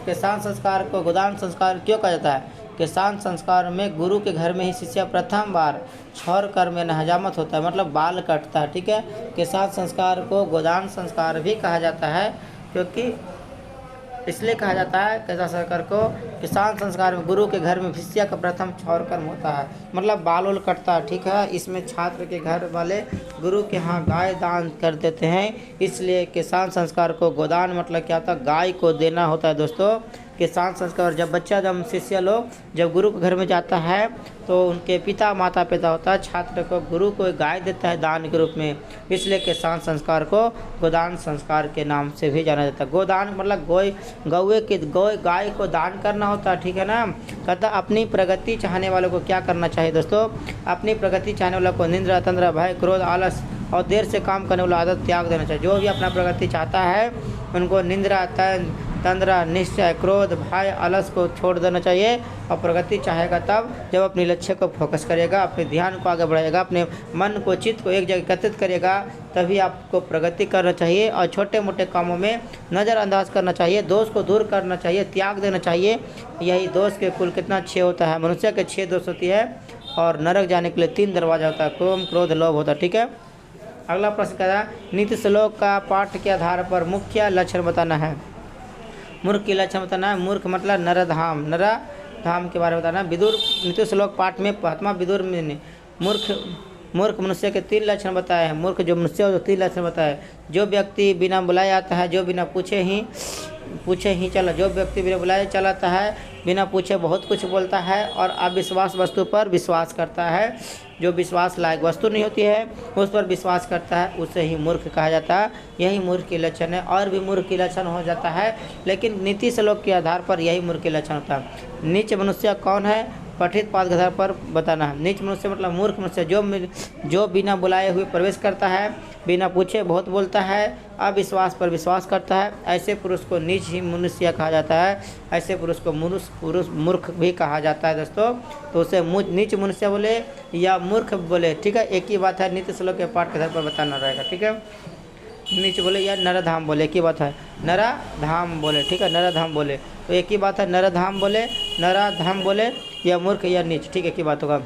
किसान संस्कार को गोदान संस्कार क्यों कहा जाता है? किसान संस्कार में गुरु के घर में ही शिष्य प्रथम बार क्षौर कर्म में हजामत होता है, मतलब बाल कटता है, ठीक है। किसान संस्कार को गोदान संस्कार भी कहा जाता है, क्योंकि इसलिए कहा जाता है किसान संस्कार को किसान संस्कार में गुरु के घर में शिष्य का प्रथम क्षौर कर्म होता है, मतलब बाल उल कटता है, ठीक है। इसमें छात्र के घर वाले गुरु के यहाँ गाय दान कर देते हैं, इसलिए किसान संस्कार को गोदान मतलब क्या होता है, गाय को देना होता है दोस्तों। शांत संस्कार। जब बच्चा जब शिष्य लोग जब गुरु के घर में जाता है तो उनके पिता माता पिता होता है, छात्र को गुरु को गाय देता है दान के रूप में, इसलिए कि शांत संस्कार को गोदान संस्कार के नाम से भी जाना जाता है। गोदान मतलब गाय को दान करना होता है, ठीक है ना। कहता अपनी प्रगति चाहने वालों को क्या करना चाहिए दोस्तों, अपनी प्रगति चाहने वालों को निंद्रा तंद्रा भय क्रोध आलस और देर से काम करने वाला आदत त्याग देना चाहिए। जो भी अपना प्रगति चाहता है उनको निंद्रा तंद्रा निश्चय क्रोध भय आलस को छोड़ देना चाहिए और प्रगति चाहेगा तब जब अपने लक्ष्य को फोकस करेगा, अपने ध्यान को आगे बढ़ाएगा, अपने मन को चित्त को एक जगह एकत्रित करेगा, तभी आपको प्रगति करना चाहिए। और छोटे मोटे कामों में नज़रअंदाज करना चाहिए, दोष को दूर करना चाहिए, त्याग देना चाहिए। यही दोष के कुल कितना 6 होता है, मनुष्य के 6 दोष होती है और नरक जाने के लिए 3 दरवाजा होता है, क्रोध क्रोध लोभ होता है, ठीक है। अगला प्रश्न कहता है नीति श्लोक का पाठ के आधार पर मुख्य लक्षण बताना है। मूर्ख के लक्षण बताना है। मूर्ख मतलब नरधाम के बारे में बताना है। विदुर नीति श्लोक पाठ में महात्मा विदुर ने मूर्ख मनुष्य के 3 लक्षण बताए हैं। मूर्ख जो मनुष्य हो 3 लक्षण बताए। जो व्यक्ति बिना बुलाए आता है, जो बिना पूछे ही चला, जो व्यक्ति बिना बुलाए चलाता है, बिना पूछे बहुत कुछ बोलता है और अविश्वास वस्तु पर विश्वास करता है। जो विश्वास लायक वस्तु नहीं होती है उस पर विश्वास करता है, उसे ही मूर्ख कहा जाता है। यही मूर्ख के लक्षण है। और भी मूर्ख के लक्षण हो जाता है, लेकिन नीति श्लोक के आधार पर यही मूर्ख के लक्षण होता है। नीच मनुष्य कौन है, पठित पाठ के आधार पर बताना है। नीच मनुष्य मतलब मूर्ख मनुष्य जो बिना बुलाए हुए प्रवेश करता है, बिना पूछे बहुत बोलता है, अविश्वास पर विश्वास करता है, ऐसे पुरुष को नीच ही मनुष्य कहा जाता है। ऐसे पुरुष को मूर्ख भी कहा जाता है दोस्तों। तो उसे नीच मनुष्य बोले या मूर्ख बोले, ठीक है, एक ही बात है। नीति श्लोक के पाठ के आधार पर बताना रहेगा, ठीक है। नीच बोले या नरधाम बोले, एक ही बात है। नराधाम बोले, ठीक है, नरधाम बोले तो एक ही बात है। नराधाम बोले या मूर्ख या नीच, ठीक है, एक ही बात होगा।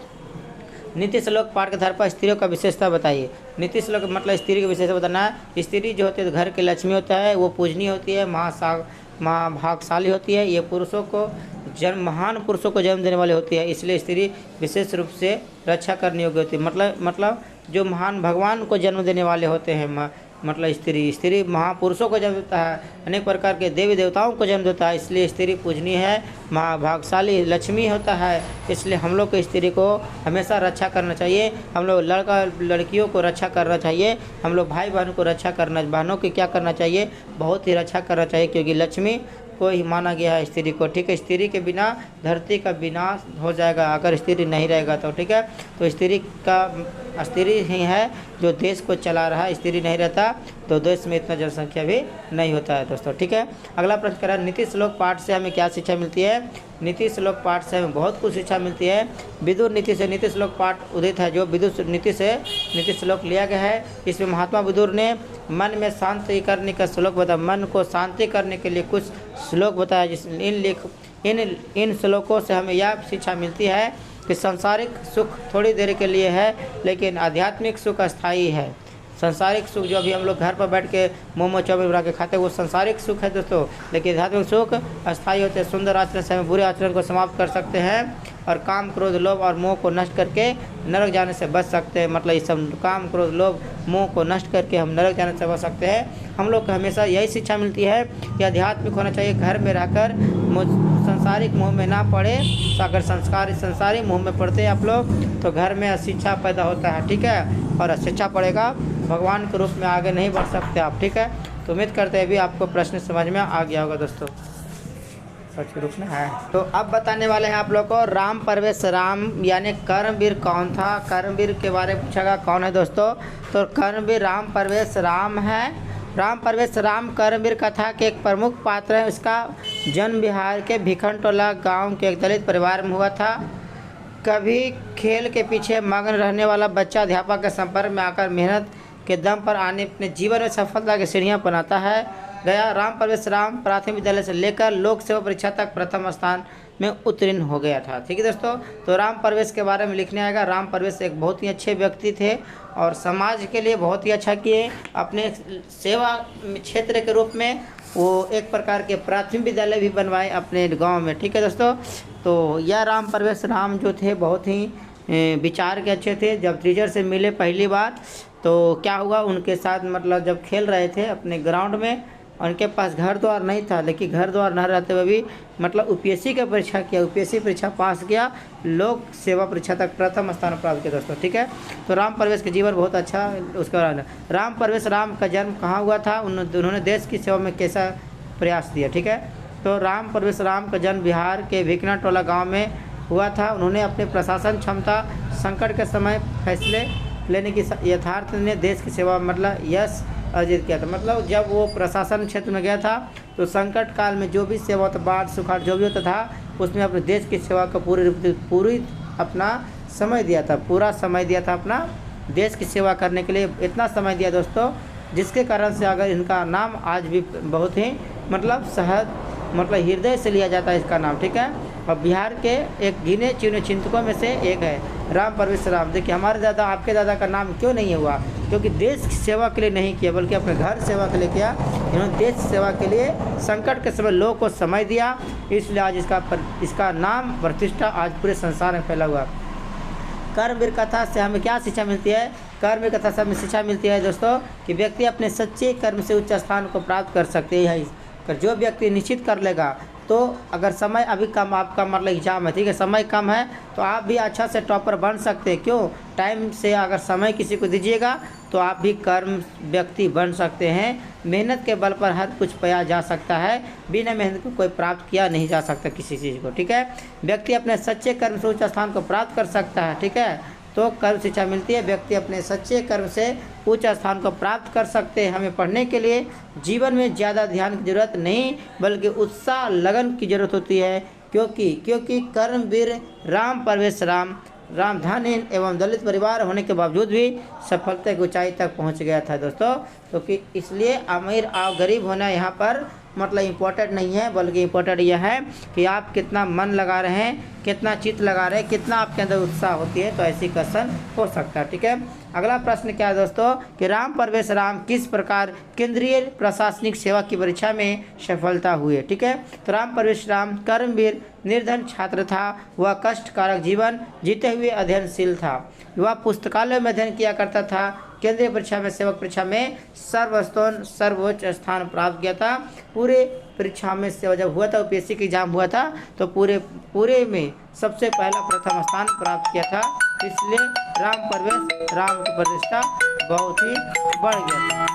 नीति श्लोक पाठ के आधार पर स्त्रियों का विशेषता बताइए। नीति श्लोक मतलब स्त्री की विशेषता बताना है। स्त्री जो होती है घर की लक्ष्मी होता है, वो पूजनीय होती है, महाभागशाली होती है। ये महान पुरुषों को जन्म देने वाली होती है, इसलिए स्त्री विशेष रूप से रक्षा करने योग्य होती है। मतलब जो महान भगवान को जन्म देने वाले होते हैं, मतलब स्त्री महापुरुषों को जन्म देता है, अनेक प्रकार के देवी देवताओं को जन्म देता है, इसलिए स्त्री पूजनीय है, महाभागशाली लक्ष्मी होता है। इसलिए हम लोग को स्त्री को हमेशा रक्षा करना चाहिए। हम लोग लड़कियों को रक्षा करना चाहिए। हम लोग भाई बहन को बहनों की क्या करना चाहिए, बहुत ही रक्षा करना चाहिए, क्योंकि लक्ष्मी को ही माना गया है स्त्री को, ठीक है। स्त्री के बिना धरती का विनाश हो जाएगा अगर स्त्री नहीं रहेगा तो, ठीक है। तो स्त्री ही है जो देश को चला रहा है। स्त्री नहीं रहता तो देश में इतना जनसंख्या भी नहीं होता है दोस्तों, ठीक है। अगला प्रश्न कह रहा है नीति श्लोक पाठ से हमें क्या शिक्षा मिलती है। नीति श्लोक पाठ से हमें बहुत कुछ शिक्षा मिलती है। विदुर नीति से नीति श्लोक पाठ उदित है, जो विदुर नीति से नीति श्लोक लिया गया है। इसमें महात्मा विदुर ने मन में शांति करने का श्लोक बताया। मन को शांति करने के लिए कुछ श्लोक बताया, इन श्लोकों से हमें यह शिक्षा मिलती है कि सांसारिक सुख थोड़ी देर के लिए है, लेकिन आध्यात्मिक सुख अस्थायी है। सांसारिक सुख जो अभी हम लोग घर पर बैठ के मोमो चाउमीन बना के खाते हैं वो सांसारिक सुख है दोस्तों, लेकिन आध्यात्मिक सुख अस्थायी होते हैं। सुंदर आचरण से हम बुरे आचरण को समाप्त कर सकते हैं और काम क्रोध लोभ और मोह को नष्ट करके नरक जाने से बच सकते हैं। मतलब इस सब काम क्रोध लोभ मोह को नष्ट करके हम नरक जाने से बच सकते हैं। हम लोग को हमेशा यही शिक्षा मिलती है कि आध्यात्मिक होना चाहिए। घर में रहकर संसारिक मोह में ना पड़े। अगर संसारी मोह में पड़ते हैं आप लोग तो घर में अशिक्षा पैदा होता है, ठीक है, और अशिक्षा पड़ेगा भगवान के रूप में आगे नहीं बढ़ सकते आप, ठीक है। तो उम्मीद करते हैं भी आपको प्रश्न समझ में आ गया होगा दोस्तों। रूप में है तो अब बताने वाले हैं आप लोग को राम परवेश राम यानी कर्मवीर कौन था। कर्मवीर के बारे में पूछेगा कौन है दोस्तों, तो कर्मवीर राम परवेश राम है। राम परवेश राम कर्मवीर कथा के एक प्रमुख पात्र है। उसका जन्म बिहार के भिखनटोला गांव के एक दलित परिवार में हुआ था। कभी खेल के पीछे मग्न रहने वाला बच्चा अध्यापक के संपर्क में आकर मेहनत के दम पर अपने जीवन में सफलता की सीढ़ियाँ बनाता है गया। राम परवेश राम प्राथमिक विद्यालय से लेकर लोक सेवा परीक्षा तक प्रथम स्थान में उत्तीर्ण हो गया था, ठीक है दोस्तों। तो राम परवेश के बारे में लिखने आएगा। राम परवेश एक बहुत ही अच्छे व्यक्ति थे और समाज के लिए बहुत ही अच्छा किए। अपने सेवा क्षेत्र के रूप में वो एक प्रकार के प्राथमिक विद्यालय भी बनवाए अपने गांव में, ठीक है दोस्तों। तो यह राम परवेश राम जो थे बहुत ही विचार के अच्छे थे। जब टीचर से मिले पहली बार तो क्या हुआ उनके साथ, मतलब जब खेल रहे थे अपने ग्राउंड में उनके पास घर द्वार नहीं था, लेकिन घर द्वार न रहते हुए भी मतलब यूपीएससी की परीक्षा किया, यूपीएससी परीक्षा पास किया, लोक सेवा परीक्षा तक प्रथम स्थान प्राप्त किया दोस्तों। ठीक है, तो राम परवेश का जीवन बहुत अच्छा। उसके बाद राम परवेश राम का जन्म कहाँ हुआ था, उन्होंने देश की सेवा में कैसा प्रयास दिया। ठीक है, तो राम परवेश राम का जन्म बिहार के भिकना टोला गाँव में हुआ था। उन्होंने अपने प्रशासन क्षमता, संकट के समय फैसले लेने की यथार्थ ने देश की सेवा मतलब यश अर्जित किया था। मतलब जब वो प्रशासन क्षेत्र में गया था तो संकट काल में जो भी सेवा होता, बाढ़ सुखाड़ जो भी होता था, उसमें अपने देश की सेवा का पूरी अपना समय दिया था, पूरा समय दिया था अपना देश की सेवा करने के लिए। इतना समय दिया दोस्तों, जिसके कारण से अगर इनका नाम आज भी बहुत ही मतलब सहज मतलब हृदय से लिया जाता है इसका नाम। ठीक है, और बिहार के एक गिने चुने चिंतकों में से एक है राम परवेश राम। देखिए हमारे दादा आपके दादा का नाम क्यों नहीं हुआ, क्योंकि देश की सेवा के लिए नहीं किया, बल्कि अपने घर सेवा के लिए किया। इन्होंने देश सेवा के लिए संकट के समय लोगों को समय दिया, इसलिए आज इसका नाम प्रतिष्ठा आज पूरे संसार में फैला हुआ। कर्मवीर कथा से हमें क्या शिक्षा मिलती है, कर्मवीर कथा से हमें शिक्षा मिलती है दोस्तों कि व्यक्ति अपने सच्चे कर्म से उच्च स्थान को प्राप्त कर सकते हैं। पर जो व्यक्ति निश्चित कर लेगा, तो अगर समय अभी कम, आपका मतलब एग्जाम है, ठीक है, समय कम है, तो आप भी अच्छा से टॉपर बन सकते हैं। क्यों, टाइम से अगर समय किसी को दीजिएगा तो आप भी कर्म व्यक्ति बन सकते हैं। मेहनत के बल पर हर कुछ पाया जा सकता है, बिना मेहनत को कोई प्राप्त किया नहीं जा सकता किसी चीज़ को। ठीक है, व्यक्ति अपने सच्चे कर्म से उच्च स्थान को प्राप्त कर सकता है। ठीक है, तो कर्म शिक्षा मिलती है, व्यक्ति अपने सच्चे कर्म से उच्च स्थान को प्राप्त कर सकते हैं। हमें पढ़ने के लिए जीवन में ज़्यादा ध्यान की जरूरत नहीं, बल्कि उत्साह लगन की जरूरत होती है। क्योंकि कर्मवीर राम परवेश राम धनहीन एवं दलित परिवार होने के बावजूद भी सफलता की ऊंचाई तक पहुंच गया था दोस्तों। क्योंकि इसलिए अमीर और गरीब होना यहाँ पर मतलब इम्पोर्टेंट नहीं है, बल्कि इम्पोर्टेंट यह है कि आप कितना मन लगा रहे हैं, कितना चित्त लगा रहे हैं, कितना आपके अंदर उत्साह होती है, तो ऐसी क्वेश्चन हो सकता है। ठीक है, अगला प्रश्न क्या है दोस्तों कि राम परवेश राम किस प्रकार केंद्रीय प्रशासनिक सेवा की परीक्षा में सफलता हुए। ठीक है, तो राम परवेश राम कर्मवीर निर्धन छात्र था। वह कष्टकारक जीवन जीते हुए अध्ययनशील था। वह पुस्तकालय में अध्ययन किया करता था। केंद्रीय परीक्षा में सेवक परीक्षा में सर्वोच्च स्थान प्राप्त किया था। पूरे परीक्षा में सेवा जब हुआ था, यूपीएससी की एग्जाम हुआ था, तो पूरे में सबसे पहला प्रथम स्थान प्राप्त किया था। इसलिए राम परवेश राम की प्रतिष्ठा बहुत ही बढ़ गया था।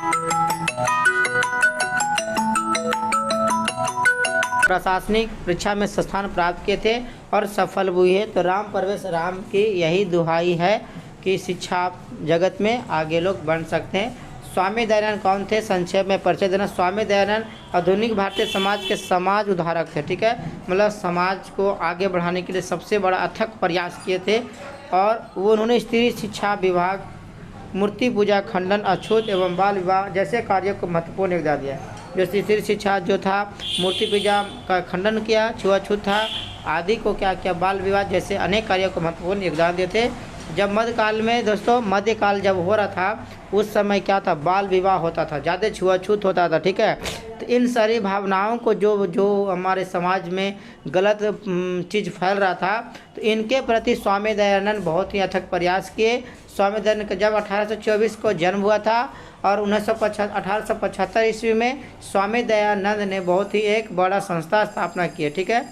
प्रशासनिक परीक्षा में स्थान प्राप्त किए थे और सफल हुए हैं। तो राम परवेश राम की यही दुहाई है कि शिक्षा जगत में आगे लोग बढ़ सकते हैं। स्वामी दयानंद कौन थे, संक्षेप में परिचय देना। स्वामी दयानंद आधुनिक भारतीय समाज के समाज उद्धारक थे। ठीक है, मतलब समाज को आगे बढ़ाने के लिए सबसे बड़ा अथक प्रयास किए थे। और वो उन्होंने स्त्री शिक्षा विभाग, मूर्ति पूजा खंडन, अछूत एवं बाल विवाह जैसे कार्यों को महत्वपूर्ण योगदान दिया। जो स्त्री शिक्षा जो था, मूर्ति पूजा का खंडन किया, छुआछूत था आदि को क्या किया, बाल विवाह जैसे अनेक कार्यों को महत्वपूर्ण योगदान दिए थे। जब मध्यकाल में दोस्तों, मध्यकाल जब हो रहा था, उस समय क्या था, बाल विवाह होता था, ज़्यादा छुआछूत होता था। ठीक है, तो इन सारी भावनाओं को जो हमारे समाज में गलत चीज़ फैल रहा था, तो इनके प्रति स्वामी दयानंद बहुत ही अथक प्रयास किए। स्वामी दयानंद का जब 1824 को जन्म हुआ था और 1875 ईस्वी में स्वामी दयानंद ने बहुत ही एक बड़ा संस्था स्थापना की है। ठीक है,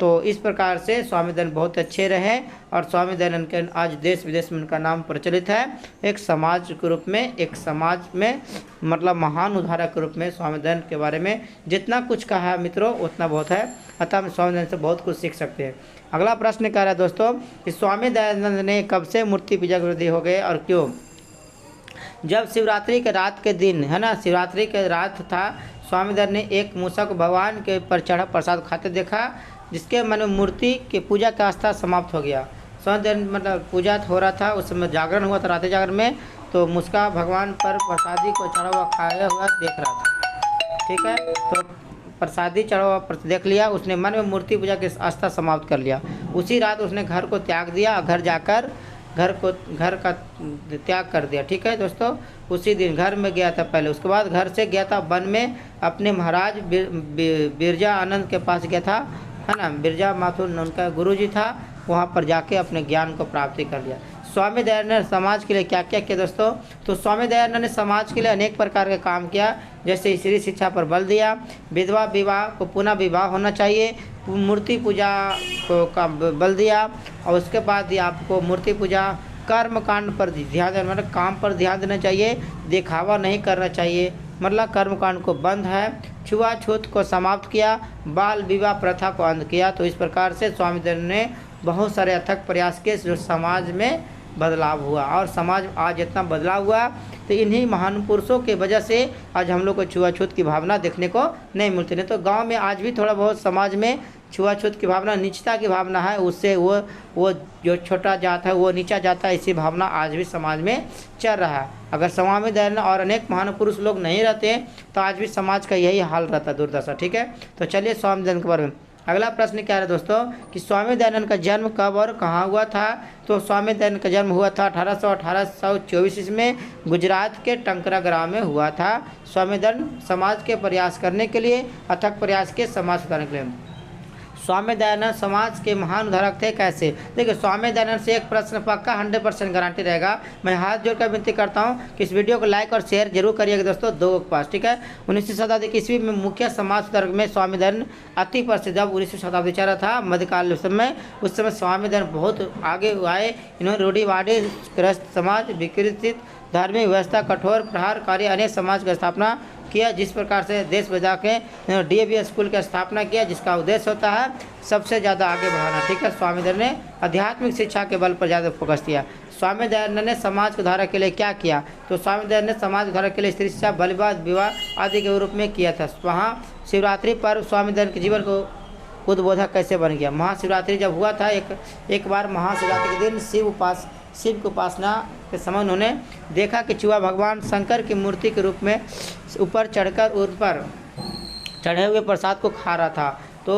तो इस प्रकार से स्वामी दयानंद बहुत अच्छे रहे और स्वामी दयानंद के आज देश विदेश में उनका नाम प्रचलित है। एक समाज के रूप में, एक समाज में मतलब महान उद्धारक के रूप में स्वामी दयानंद के बारे में जितना कुछ कहा है मित्रों, उतना बहुत है। अतः हम स्वामी दयानंद से बहुत कुछ सीख सकते हैं। अगला प्रश्न कह रहा है दोस्तों कि स्वामी दयानंद ने कब से मूर्ति पूजा के विरोधी हो गए और क्यों। जब शिवरात्रि के रात के दिन है ना, शिवरात्रि के रात था, स्वामी दयानंद ने एक मूषक भगवान के पर चढ़ा प्रसाद खाते देखा, जिसके मन में मूर्ति की पूजा का आस्था समाप्त हो गया। स्वामी दयानंद मतलब पूजा हो रहा था, उस समय जागरण हुआ था, रात्रि जागरण में, तो मुस्का भगवान पर प्रसादी को चढ़ा हुआ खाया हुआ देख रहा था। ठीक है, तो प्रसादी चढ़ा हुआ देख लिया, उसने मन में मूर्ति पूजा की आस्था समाप्त कर लिया। उसी रात उसने घर को त्याग दिया, घर जाकर घर का त्याग कर दिया। ठीक है दोस्तों, उसी दिन घर में गया था पहले, उसके बाद घर से गया था वन में, अपने महाराज बिरजा आनंद के पास गया था, है ना, बिरजा माथुर उनका गुरुजी था, वहाँ पर जाके अपने ज्ञान को प्राप्ति कर लिया। स्वामी दयानंद ने समाज के लिए क्या क्या किया दोस्तों? तो स्वामी दयानंद ने समाज के लिए अनेक प्रकार के काम किया, जैसे स्त्री शिक्षा पर बल दिया, विधवा विवाह को पुनः विवाह होना चाहिए, मूर्ति पूजा को का बल दिया, और उसके बाद ये आपको मूर्ति पूजा, कर्म कांड पर ध्यान देना, मतलब काम पर ध्यान देना चाहिए, दिखावा नहीं करना चाहिए, मतलब कर्म कांड को बंद है, छुआछूत को समाप्त किया, बाल विवाह प्रथा को अंत किया। तो इस प्रकार से स्वामी दयानंद ने बहुत सारे अथक प्रयास किए जो समाज में बदलाव हुआ, और समाज आज इतना बदलाव हुआ तो इन्हीं महान पुरुषों के वजह से आज हम लोग को छुआछूत की भावना देखने को नहीं मिलती। नहीं तो गांव में आज भी थोड़ा बहुत समाज में छुआछूत की भावना, नीचता की भावना है, उससे वो जो छोटा जात है वो नीचा जाता है, इसी भावना आज भी समाज में चल रहा है। अगर स्वामी दयानंद और अनेक महान पुरुष लोग नहीं रहते तो आज भी समाज का यही हाल रहता, दुर्दशा। ठीक है, तो चलिए स्वामी दयानंद के बारे में अगला प्रश्न क्या है दोस्तों कि स्वामी दयानंद का जन्म कब और कहाँ हुआ था? तो स्वामी दयानंद का जन्म हुआ था 1824 ईस्वी में गुजरात के टंकरा ग्राम में हुआ था। स्वामी दयानंद समाज के प्रयास करने के लिए, अथक प्रयास के समाज करने के लिए। स्वामी दयानंद समाज के महान उद्धारक थे कैसे? देखिए, स्वामी दयानंद से एक प्रश्न पक्का 100% गारंटी रहेगा। मैं हाथ जोड़कर विनती करता हूँ कि इस वीडियो को लाइक और शेयर जरूर करिएगा दोस्तों, दो के पास। ठीक है, 19वीं शताब्दी की ईस्वी में मुख्य समाज सुधारक में स्वामी दयानंद अति प्रसिद्ध। जब 19वीं शताब्दी चल रहा था मध्यकाल समय, उस समय स्वामी दयानंद बहुत आगे आए। इन्होंने रूढ़िवादी ग्रस्त समाज, विकृत धार्मिक व्यवस्था, कठोर प्रहारकारी अनेक समाज की स्थापना किया, जिस प्रकार से देश बचा के DAV स्कूल की स्थापना किया, जिसका उद्देश्य होता है सबसे ज़्यादा आगे बढ़ाना। ठीक है, स्वामी दयानंद ने आध्यात्मिक शिक्षा के बल पर ज़्यादा फोकस किया। स्वामी दयानंद ने समाज के उद्धार के लिए क्या किया? तो स्वामी दयानंद ने समाज के उद्धार के लिए स्त्री शिक्षा, बाल विवाह आदि के रूप में किया था। वहाँ शिवरात्रि पर स्वामी दयानंद के जीवन को उद्बोधक कैसे बन गया? महाशिवरात्रि जब हुआ था, एक बार महाशिवरात्रि के दिन शिव की उपासना के समय उन्होंने देखा कि चूहा भगवान शंकर की मूर्ति के रूप में ऊपर चढ़कर उन पर चढ़े हुए प्रसाद को खा रहा था। तो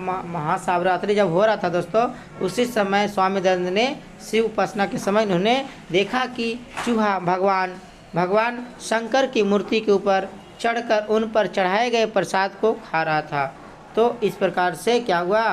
महाशिवरात्रि जब हो रहा था दोस्तों, उसी समय स्वामी दयानंद ने शिव उपासना के समय उन्होंने देखा कि चूहा भगवान शंकर की मूर्ति के ऊपर चढ़कर उन पर चढ़ाए गए प्रसाद को खा रहा था। तो इस प्रकार से क्या हुआ?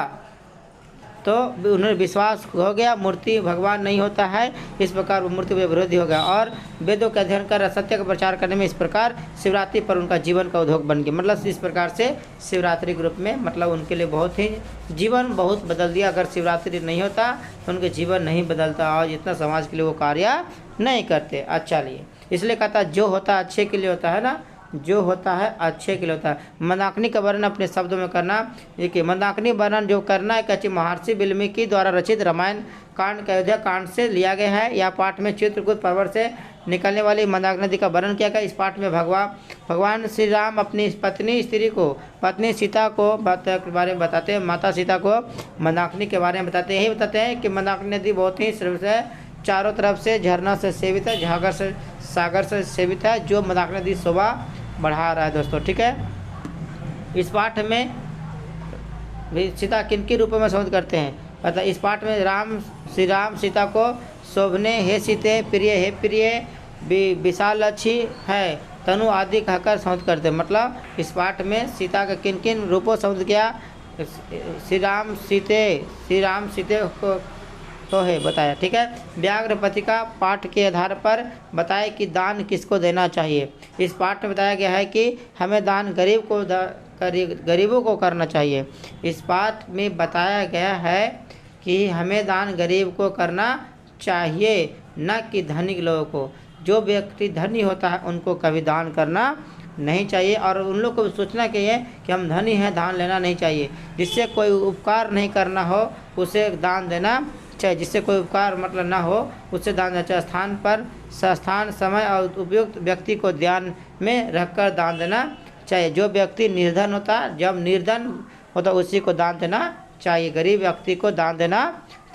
तो उन्हें विश्वास हो गया मूर्ति भगवान नहीं होता है, इस प्रकार वो मूर्ति विरोधी हो गया, और वेदों का अध्ययन कर सत्य का प्रचार करने में इस प्रकार शिवरात्रि पर उनका जीवन का उद्योग बन गया। मतलब इस प्रकार से शिवरात्रि ग्रुप में मतलब उनके लिए बहुत ही जीवन बहुत बदल दिया। अगर शिवरात्रि नहीं होता तो उनके जीवन नहीं बदलता और जितना समाज के लिए वो कार्य नहीं करते। अच्छा लिए इसलिए कहता जो होता है अच्छे के लिए होता है ना, जो होता है अच्छे के लिए होता है। मंदाकिनी का वर्णन अपने शब्दों में करना। देखिए, मंदाकिनी वर्णन जो करना है कच्ची महर्षि वाल्मीकि द्वारा रचित रामायण कांड का अयोध्या कांड से लिया गया है। यह पाठ में चित्रकूट पर्वत से निकलने वाली मंदाकिनी नदी का वर्णन किया गया। इस पाठ में भगवान श्री राम अपनी पत्नी सीता को के बारे में बताते हैं, माता सीता को मंदाकिनी के बारे में बताते हैं। यही बताते हैं कि मंदाकिनी नदी बहुत ही से चारों तरफ से झरना से सेवित है, सागर से सेवित है, जो मंदाकिनी नदी शोभा बढ़ा रहा है दोस्तों। ठीक है, इस पाठ में भी सीता किनके रूप में संबोधित करते हैं? पता इस पाठ में श्री राम सीता को शोभने हे सीते प्रिय हे प्रिय विशाल अच्छी है तनु आदि कहकर संबोधित करते हैं। मतलब इस पाठ में सीता का किन किन रूपों संबोधित किया? श्री राम सीते को तो है बताया। ठीक है, व्याघ्रपति का पाठ के आधार पर बताया कि दान किसको देना चाहिए। इस पाठ में बताया गया है कि हमें दान गरीबों को करना चाहिए। इस पाठ में बताया गया है कि हमें दान गरीब को करना चाहिए, न कि धनिक लोगों को। जो व्यक्ति धनी होता है उनको कभी दान करना नहीं चाहिए, और उन लोग को सोचना चाहिए कि हम धनी हैं, दान लेना नहीं चाहिए। जिससे कोई उपकार नहीं करना हो उसे दान देना चाहिए, जिससे कोई उपकार मतलब ना हो उससे दान देना चाहिए। स्थान समय और उपयुक्त व्यक्ति को ध्यान में रखकर दान देना चाहिए। जो व्यक्ति निर्धन होता है, जब निर्धन होता उसी को दान देना चाहिए। गरीब व्यक्ति को दान देना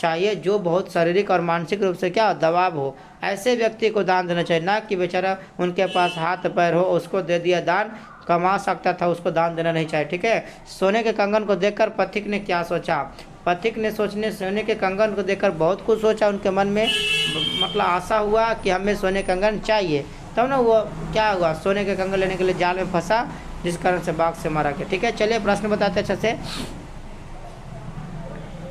चाहिए जो बहुत शारीरिक और मानसिक रूप से क्या दबाव हो, ऐसे व्यक्ति को दान देना चाहिए। ना कि बेचारा उनके पास हाथ पैर हो उसको दे दिया दान, कमा सकता था उसको दान देना नहीं चाहिए। ठीक है, सोने के कंगन को देखकर पथिक ने क्या सोचा? पथिक ने सोने के कंगन को देखकर बहुत कुछ सोचा। उनके मन में मतलब आशा हुआ कि हमें सोने के कंगन चाहिए, तब ना वो क्या हुआ, सोने के कंगन लेने के लिए जाल में फंसा, जिस कारण से बाघ से मारा गया। ठीक है, चलिए प्रश्न बताते अच्छे से।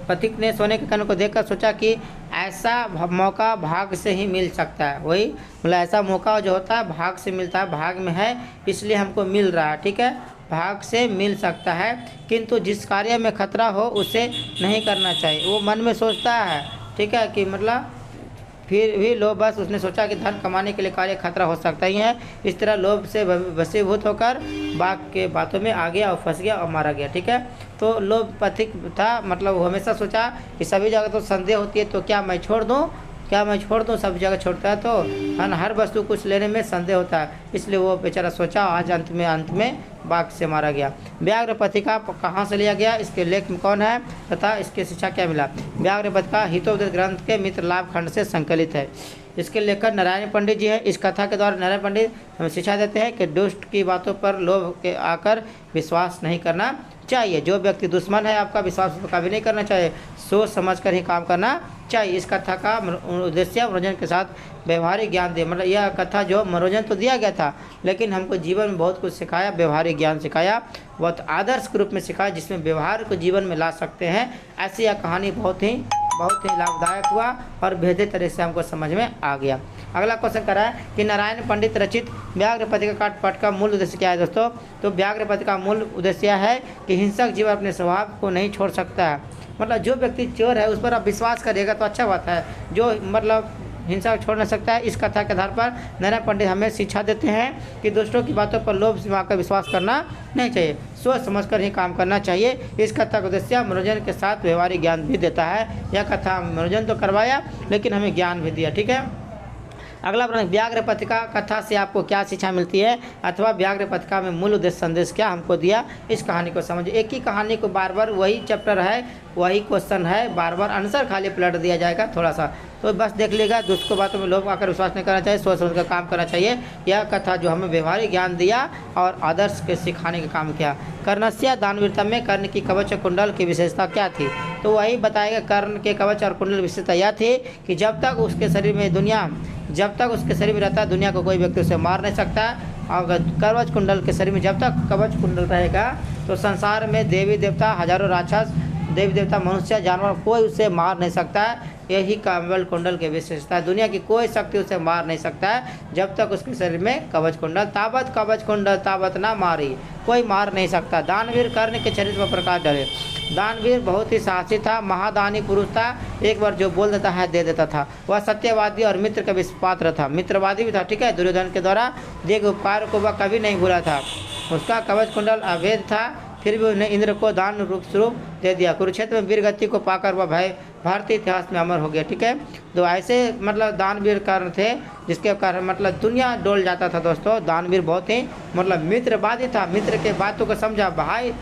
पथिक ने सोने के कण को देखकर सोचा कि ऐसा मौका भाग से ही मिल सकता है। वही मतलब ऐसा मौका जो होता है भाग से मिलता है, भाग में है इसलिए हमको मिल रहा है, ठीक है, भाग से मिल सकता है। किंतु जिस कार्य में खतरा हो उसे नहीं करना चाहिए। वो मन में सोचता है, ठीक है, कि मतलब फिर भी लोभ बस उसने सोचा कि धन कमाने के लिए कार्य खतरा हो सकता ही है। इस तरह लोभ से वशीभूत होकर बाघ के बातों में आ गया और फंस गया और मारा गया, ठीक है। तो लोभ पथिक था, मतलब वो हमेशा सोचा कि सभी जगह तो संदेह होती है, तो क्या मैं छोड़ दूँ, सब जगह छोड़ता है तो हर वस्तु कुछ लेने में संदेह होता है, इसलिए वो बेचारा सोचा। आज अंत में बाघ से मारा गया। व्याघ्र पथिका कहाँ से लिया गया, इसके लेख में कौन है तथा इसके शिक्षा क्या मिला। व्याघ्र पथिका हितोपदेश ग्रंथ के मित्र लाभ खंड से संकलित है। इसके लेखक नारायण पंडित जी हैं। इस कथा के द्वारा नारायण पंडित हमें शिक्षा देते हैं कि दुष्ट की बातों पर लोभ के आकर विश्वास नहीं करना चाहिए। जो व्यक्ति दुश्मन है आपका, विश्वास कभी नहीं करना चाहिए, सोच समझ कर ही काम करना चाहिए। इस कथा का उद्देश्य मनोरंजन के साथ व्यवहारिक ज्ञान दे, मतलब यह कथा जो मनोरंजन तो दिया गया था लेकिन हमको जीवन में बहुत कुछ सिखाया, व्यवहारिक ज्ञान सिखाया, बहुत आदर्श के रूप में सिखाया जिसमें व्यवहार को जीवन में ला सकते हैं। ऐसी यह कहानी बहुत ही लाभदायक हुआ और बेहतर तरह से हमको समझ में आ गया। अगला क्वेश्चन करा है कि नारायण पंडित रचित व्याघ्र पथिका पाठ का मूल उद्देश्य क्या है दोस्तों। तो व्याघ्र पथिका का मूल उद्देश्य है कि हिंसक जीव अपने स्वभाव को नहीं छोड़ सकता है। मतलब जो व्यक्ति चोर है उस पर आप विश्वास करिएगा तो अच्छा बात है, जो मतलब हिंसा छोड़ नहीं सकता है। इस कथा के आधार पर नारायण पंडित हमें शिक्षा देते हैं कि दूसरों की बातों पर लोभ से आकर विश्वास करना नहीं चाहिए, सोच समझकर ही काम करना चाहिए। इस कथा का उद्देश्य मनोरंजन के साथ व्यवहारिक ज्ञान भी देता है। यह कथा मनोरंजन तो करवाया लेकिन हमें ज्ञान भी दिया, ठीक है। अगला प्रश्न, व्याघ्र पथिका कथा से आपको क्या शिक्षा मिलती है अथवा व्याघ्र पथिका में मूल उद्देश्य संदेश क्या हमको दिया। इस कहानी को समझिए। एक ही कहानी को बार बार वही चैप्टर है, वही क्वेश्चन है, बार बार आंसर खाली पलट दिया जाएगा थोड़ा सा, तो बस देख लीजिएगा। दुष्ट बातों में लोभ आकर विश्वास नहीं करना चाहिए, सोच समझ कर काम करना चाहिए। यह कथा जो हमें व्यवहारिक ज्ञान दिया और आदर्श के सिखाने का काम किया। कर्णस्य दानवीरता में कर्ण की कवच कुंडल की विशेषता क्या थी। तो वही बताएगा। कर्ण के कवच और कुंडल विशेषता यह थी कि जब तक उसके शरीर में रहता है दुनिया को कोई व्यक्ति उसे मार नहीं सकता। और कवच कुंडल के शरीर में जब तक कवच कुंडल रहेगा तो संसार में देवी देवता, हजारों राक्षस, देवी देवता, मनुष्य, जानवर कोई उसे मार नहीं सकता है। यही कवच कुंडल की विशेषता है। दुनिया की कोई शक्ति उसे मार नहीं सकता है जब तक उसके शरीर में कवच कुंडल। तावत कवच कुंडल तावत ना मारी, कोई मार नहीं सकता। दानवीर कर्ण के चरित्र पर प्रकाश डाले। दानवीर बहुत ही साहसी था, महादानी पुरुष था, एक बार जो बोल देता है दे देता था। वह सत्यवादी और मित्र का विश्वासपात्र था, मित्रवादी भी था, ठीक है। दुर्योधन के द्वारा दिए गए उपकार को वह कभी नहीं भूला था। उसका कवच कुंडल अवैध था, फिर भी उन्हें इंद्र को दान रूप स्वरूप दे दिया। कुरुक्षेत्र में वीर गति को पाकर वह भारतीय इतिहास में अमर हो गया, ठीक है। तो ऐसे मतलब दानवीर कर्ण थे जिसके कारण मतलब दुनिया डोल जाता था दोस्तों। दानवीर बहुत ही मतलब मित्रवादी था, मित्र के बातों को समझा, भाई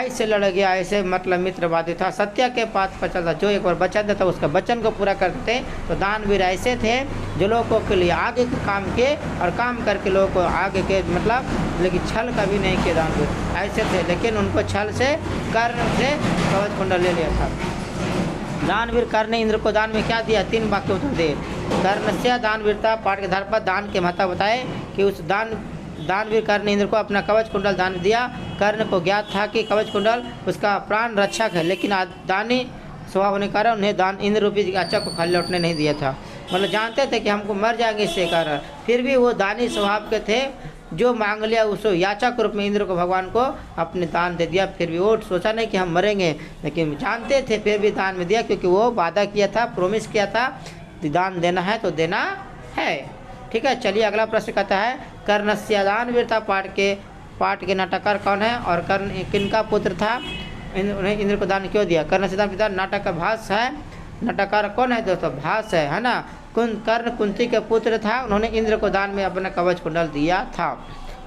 से लड़ गया, ऐसे मतलब मित्रवादी था। सत्य के पाथ पर चलता, जो एक बार वचन देता उसका वचन को पूरा करते थे। तो दानवीर ऐसे थे जो लोगों के लिए आगे के काम किए और काम करके लोगों को आगे के मतलब, लेकिन छल कभी नहीं किए। दानवीर ऐसे थे, लेकिन उनको छल से कर्ण से कवच कुंडल ले लिया था। दानवीर कर्ण ने इंद्र को दान में क्या दिया, 3 वाक्य उत्तर दे। कर्ण से दानवीरता पाठ के आधार पर दान के महत्व बताए कि उस दानवीर कर्ण ने इंद्र को अपना कवच कुंडल दान दिया। कर्ण को ज्ञात था कि कवच कुंडल उसका प्राण रक्षक है, लेकिन दानी स्वभाव होने के कारण उन्हें दान इंद्र रूपी याचक को खाली लौटने नहीं दिया था। मतलब जानते थे कि हमको मर जाएंगे इससे कारण, फिर भी वो दानी स्वभाव के थे। जो मांग लिया उसको याचक रूप में इंद्र को भगवान को अपने दान दे दिया। फिर भी वो सोचा नहीं कि हम मरेंगे, लेकिन जानते थे फिर भी दान में दिया, क्योंकि वो वादा किया था, प्रोमिस किया था, दान देना है तो देना है, ठीक है। चलिए अगला प्रश्न कहता है, कर्णस्य दानवीरता पाठ के नाटककार कौन है और कर्ण किनका पुत्र था, उन्हें इंद्र को दान क्यों दिया। कर्णस्य दानवीरता नाटक का भाष्य है। नाटककार कौन है दोस्तों, भाष्य है ना। कर्ण कुंती के पुत्र था, उन्होंने इंद्र को दान में अपना कवच कुंडल दिया था।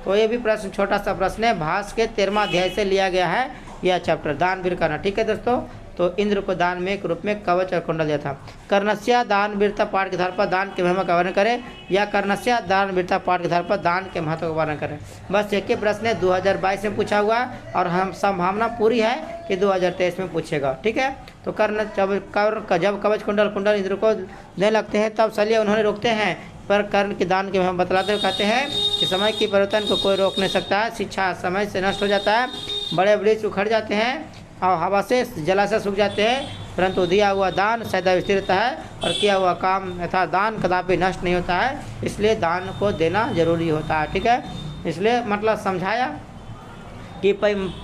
तो ये भी प्रश्न छोटा सा प्रश्न है, भाष्य के 13वां अध्याय से लिया गया है यह चैप्टर, दानवीर करना, ठीक है दोस्तों। तो इंद्र को दान में एक रूप में कवच और कुंडल दिया था। कर्णस्य दानवीरता पाठ के आधार पर दान के महिमा का वर्णन करें, या कर्णस्य दानवीरता पाठ के आधार पर दान के महत्व का वर्णन करें। बस एक ही प्रश्न है, 2022 में पूछा हुआ और हम संभावना पूरी है कि 2023 में पूछेगा, ठीक है। तो कर्ण जब कवच कुंडल इंद्र को देने लगते हैं तब चलिए उन्होंने रोकते हैं, पर कर्ण के दान के महिमा बतलाते हुए कहते हैं कि समय की परिवर्तन को कोई रोक नहीं सकता है। शिक्षा समय से नष्ट हो जाता है, बड़े वृक्ष उखड़ जाते हैं और हवा से जलाशय सूख जाते हैं, परंतु दिया हुआ दान सदा स्थिर रहता है और किया हुआ काम अर्थात दान कदापि नष्ट नहीं होता है, इसलिए दान को देना जरूरी होता है। ठीक है, इसलिए मतलब समझाया कि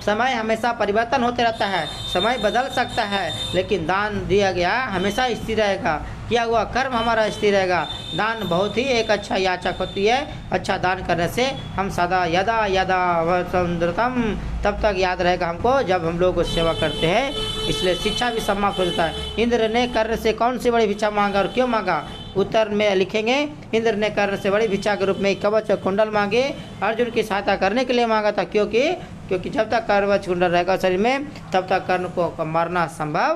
समय हमेशा परिवर्तन होते रहता है, समय बदल सकता है, लेकिन दान दिया गया हमेशा स्थिर रहेगा, किया हुआ कर्म हमारा स्थिर रहेगा। दान बहुत ही एक अच्छा याचक होती है, अच्छा दान करने से हम सदा यदा यदा वसुंधरतम तब तक याद रहेगा हमको जब हम लोग सेवा करते हैं। इसलिए शिक्षा भी समाप्त हो जाता है। इंद्र ने कर्ण से कौन सी बड़ी भिक्षा मांगा और क्यों मांगा? उत्तर में लिखेंगे, इंद्र ने कर्ण से बड़ी भिक्षा के रूप में कवच और कुंडल मांगे, अर्जुन की सहायता करने के लिए मांगा था। क्योंकि जब तक कवच कुंडल रहेगा शरीर में तब तक कर्ण को मारना संभव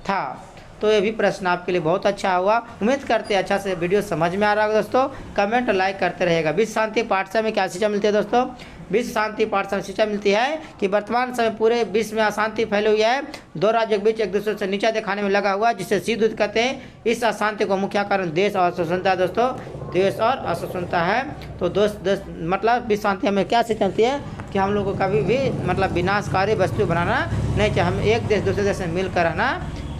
था। तो ये भी प्रश्न आपके लिए बहुत अच्छा हुआ। उम्मीद करते हैं अच्छा से वीडियो समझ में आ रहा होगा दोस्तों। कमेंट लाइक करते रहेगा। विश्व शांति पाठशाला में क्या शिक्षा मिलती है दोस्तों? विश्व शांति पाठशाला में शिक्षा मिलती है कि वर्तमान समय पूरे विश्व में अशांति फैली हुई है, दो राज्यों के बीच एक दूसरे से नीचा दिखाने में लगा हुआ, जिसे शीत युद्ध कहते हैं। इस अशांति को मुख्य कारण देश और असहिष्णुता है दोस्तों, देश और असहिष्णुता है। तो दोस्त मतलब विश्व शांति हमें क्या शिक्षा मिलती है कि हम लोग को कभी भी मतलब विनाशकारी वस्तु बनाना नहीं चाहिए, हम एक देश दूसरे देश में मिलकर रहना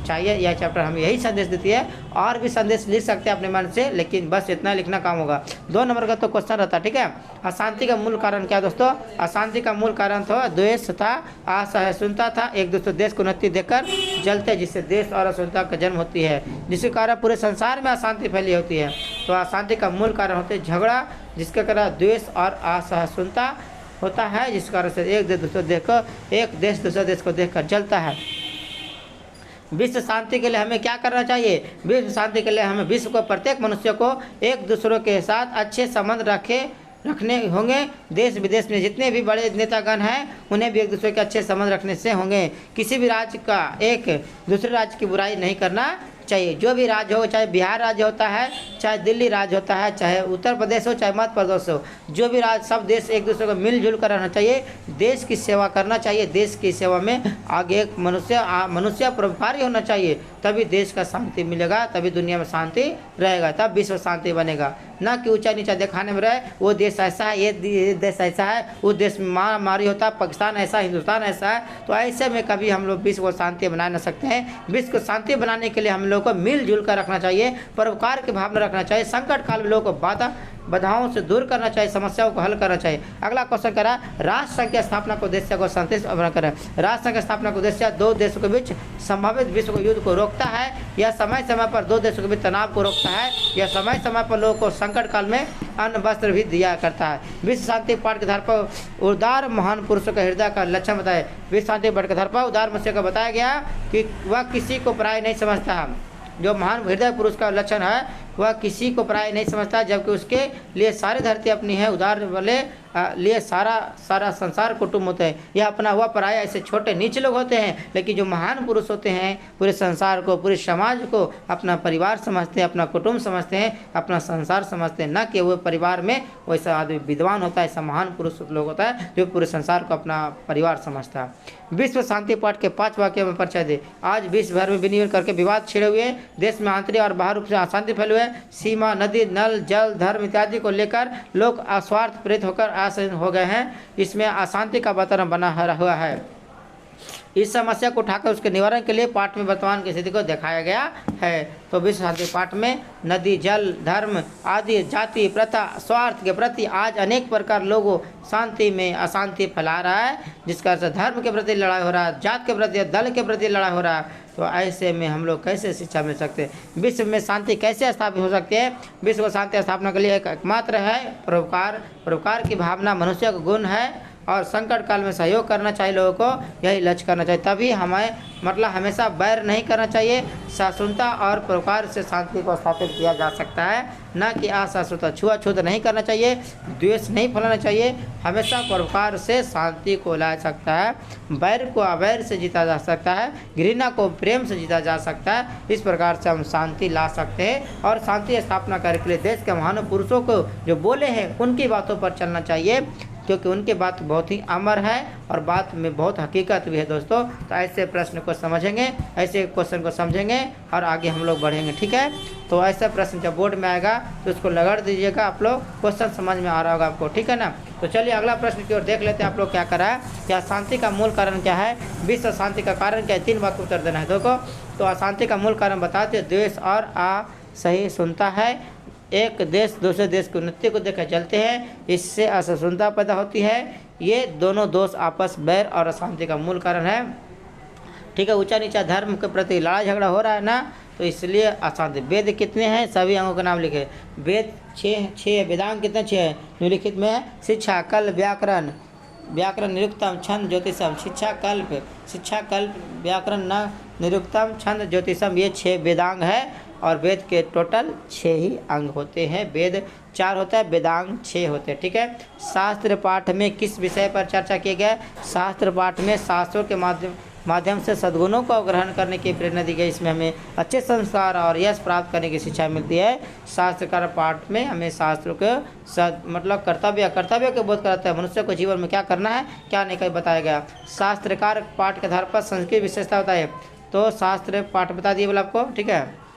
चाहिए। यह चैप्टर हमें यही संदेश देती है। और भी संदेश लिख सकते हैं अपने मन से, लेकिन बस इतना लिखना काम होगा। 2 नंबर का तो क्वेश्चन रहता है। ठीक है, अशांति का मूल कारण क्या दोस्तों? अशांति का मूल कारण था द्वेष था, असहिष्णुता था, एक दूसरे देश को उन्नति देकर जलते, जिससे देश और असहिष्णुता का जन्म होती है, जिसके कारण पूरे संसार में अशांति फैली होती है। तो अशांति का मूल कारण होते हैं झगड़ा, जिसके कारण द्वेष और असहिष्णुता होता है, जिस कारण से एक देश दूसरे देश को देखकर जलता है। विश्व शांति के लिए हमें क्या करना चाहिए? विश्व शांति के लिए हमें विश्व को प्रत्येक मनुष्य को एक दूसरे के साथ अच्छे संबंध रखने होंगे। देश विदेश में जितने भी बड़े नेतागण हैं उन्हें भी एक दूसरे के अच्छे संबंध रखने से होंगे। किसी भी राज्य का एक दूसरे राज्य की बुराई नहीं करना चाहिए। जो भी राज्य हो, चाहे बिहार राज्य होता है, चाहे दिल्ली राज्य होता है, चाहे उत्तर प्रदेश हो, चाहे मध्य प्रदेश हो, जो भी राज्य, सब देश एक दूसरे को मिलजुल कर रहना चाहिए, देश की सेवा करना चाहिए। देश की सेवा में आगे एक मनुष्य परोपकारी होना चाहिए, तभी देश का शांति मिलेगा, तभी दुनिया में शांति रहेगा, तब विश्व शांति बनेगा। ना कि ऊंचा नीचा दिखाने में रहे, वो देश ऐसा है, ये देश ऐसा है, उस देश में मारामारी होता है, पाकिस्तान ऐसा, हिंदुस्तान ऐसा है। तो ऐसे में कभी हम लोग विश्व को शांति बना न सकते हैं। विश्व को शांति बनाने के लिए हम लोग को मिलजुल कर रखना चाहिए, परोपकार की भावना रखना चाहिए, संकट काल में लोगों को बाधाओं से दूर करना चाहिए, समस्याओं को हल करना चाहिए। अगला क्वेश्चन करा, राष्ट्र संघ की स्थापना को उद्देश्य को शांति से करें। राष्ट्र संघ की स्थापना का उद्देश्य दो देशों के बीच संभावित विश्व को युद्ध को रोकता है, यह समय समय पर दो देशों के बीच तनाव को रोकता है, यह समय समय पर लोगों को संकट काल में अन्न वस्त्र भी दिया करता है। विश्व शांति पाठ के आधार पर उदार महान पुरुषों का हृदय का लक्षण बताए। विश्व शांति पाठ के आधार पर उदार मनुष्य का बताया गया कि वह किसी को पराय नहीं समझता। जो महान हृदय पुरुष का लक्षण है वह किसी को पराय नहीं समझता, जबकि उसके लिए सारी धरती अपनी है। उदार वाले लिए सारा संसार कुटुंब होते हैं। यह अपना हुआ पराया ऐसे छोटे नीचे लोग होते हैं, लेकिन जो महान पुरुष होते हैं पूरे संसार को, पूरे समाज को अपना परिवार समझते हैं, अपना कुटुंब समझते हैं, अपना संसार समझते हैं। न कि वो परिवार में वैसा आदमी विद्वान होता है, ऐसा महान पुरुष लोग होता है जो पूरे संसार को अपना परिवार समझता है। विश्व शांति पाठ के 5 वाक्यों में परिचय दे। आज विश्व भर में विनिमय करके विवाद छिड़े हुए हैं, देश में आंतरिक और बाहर रूप से अशांति फैले हुए, सीमा, नदी, नल, जल, धर्म इत्यादि को लेकर लोग अस्वार्थ प्रेरित होकर आसन्न हो गए हैं। इसमें अशांति का वातावरण बना हुआ है। इस समस्या को उठाकर उसके निवारण के लिए पाठ में वर्तमान की स्थिति को दिखाया गया है। तो विश्व शांति पाठ में नदी, जल, धर्म आदि, जाति, प्रथा, स्वार्थ के प्रति आज अनेक प्रकार लोगों शांति में अशांति फैला रहा है, जिसका अर्थ धर्म के प्रति लड़ाई हो रहा है, जात के प्रति, दल के प्रति लड़ाई हो रहा है। तो ऐसे में हम लोग कैसे शिक्षा मिल सकते हैं? विश्व में शांति कैसे स्थापित हो सकती है? विश्व को शांति स्थापना के लिए एकमात्र है परोपकार की भावना मनुष्य का गुण है, और संकट काल में सहयोग करना चाहिए लोगों को, यही लक्ष्य करना चाहिए। तभी हमें मतलब हमेशा बैर नहीं करना चाहिए। सहिष्णुता और परोपकार से शांति को स्थापित किया जा सकता है, न कि असहिष्णुता, छुआछूत नहीं करना चाहिए, द्वेष नहीं फैलाना चाहिए। हमेशा परोपकार से शांति को ला सकता है, बैर को अवैर से जीता जा सकता है, घृणा को प्रेम से जीता जा सकता है। इस प्रकार से हम शांति ला सकते हैं, और शांति स्थापना करने के लिए देश के महान पुरुषों को जो बोले हैं उनकी बातों पर चलना चाहिए। क्योंकि उनकी बात बहुत ही अमर है और बात में बहुत हकीकत भी है दोस्तों। तो ऐसे प्रश्न को समझेंगे, ऐसे क्वेश्चन को समझेंगे और आगे हम लोग बढ़ेंगे, ठीक है। तो ऐसा प्रश्न जब बोर्ड में आएगा तो उसको लगड़ दीजिएगा, आप लोग क्वेश्चन समझ में आ रहा होगा आपको, ठीक है ना। तो चलिए अगला प्रश्न की ओर देख लेते हैं। आप लोग क्या करा है कि अशांति का मूल कारण क्या है, विश्व अशांति का कारण क्या है, 3 वाक्य उत्तर देना है। देखो तो अशांति का मूल कारण बताते द्वेष और असहिष्णुता है। एक देश दूसरे देश की उन्नति को देखकर चलते हैं, इससे असहिष्णुता पैदा होती है। ये दोनों दोष आपस बैर और अशांति का मूल कारण है, ठीक है। ऊंचा नीचा धर्म के प्रति लड़ाई झगड़ा हो रहा है ना, तो इसलिए अशांति। वेद कितने हैं, सभी अंगों का नाम लिखे। वेद 6 वेदांग कितने 6 है निम्नलिखित में, शिक्षा कल्प व्याकरण, व्याकरण निरुक्तम छंद ज्योतिषम, शिक्षा कल्प व्याकरण न निरुक्तम छंद ज्योतिषम, ये 6 वेदांग है। और वेद के टोटल 6 ही अंग होते हैं। वेद 4 होता है, वेदांग 6 होते हैं, ठीक है। शास्त्र पाठ में किस विषय पर चर्चा किया गया, शास्त्र पाठ में शास्त्रों के माध्यम से सद्गुणों को ग्रहण करने की प्रेरणा दी गई। इसमें हमें अच्छे संस्कार और यश प्राप्त करने की शिक्षा मिलती है। शास्त्रकार पाठ में हमें शास्त्रों के मतलब कर्तव्य के बोध कराता है, मनुष्य को जीवन में क्या करना है क्या नहीं कर बताया गया। शास्त्रकार पाठ के आधार पर संस्कृत विशेषता बताए, तो शास्त्र पाठ बता दिए बोला आपको, ठीक है।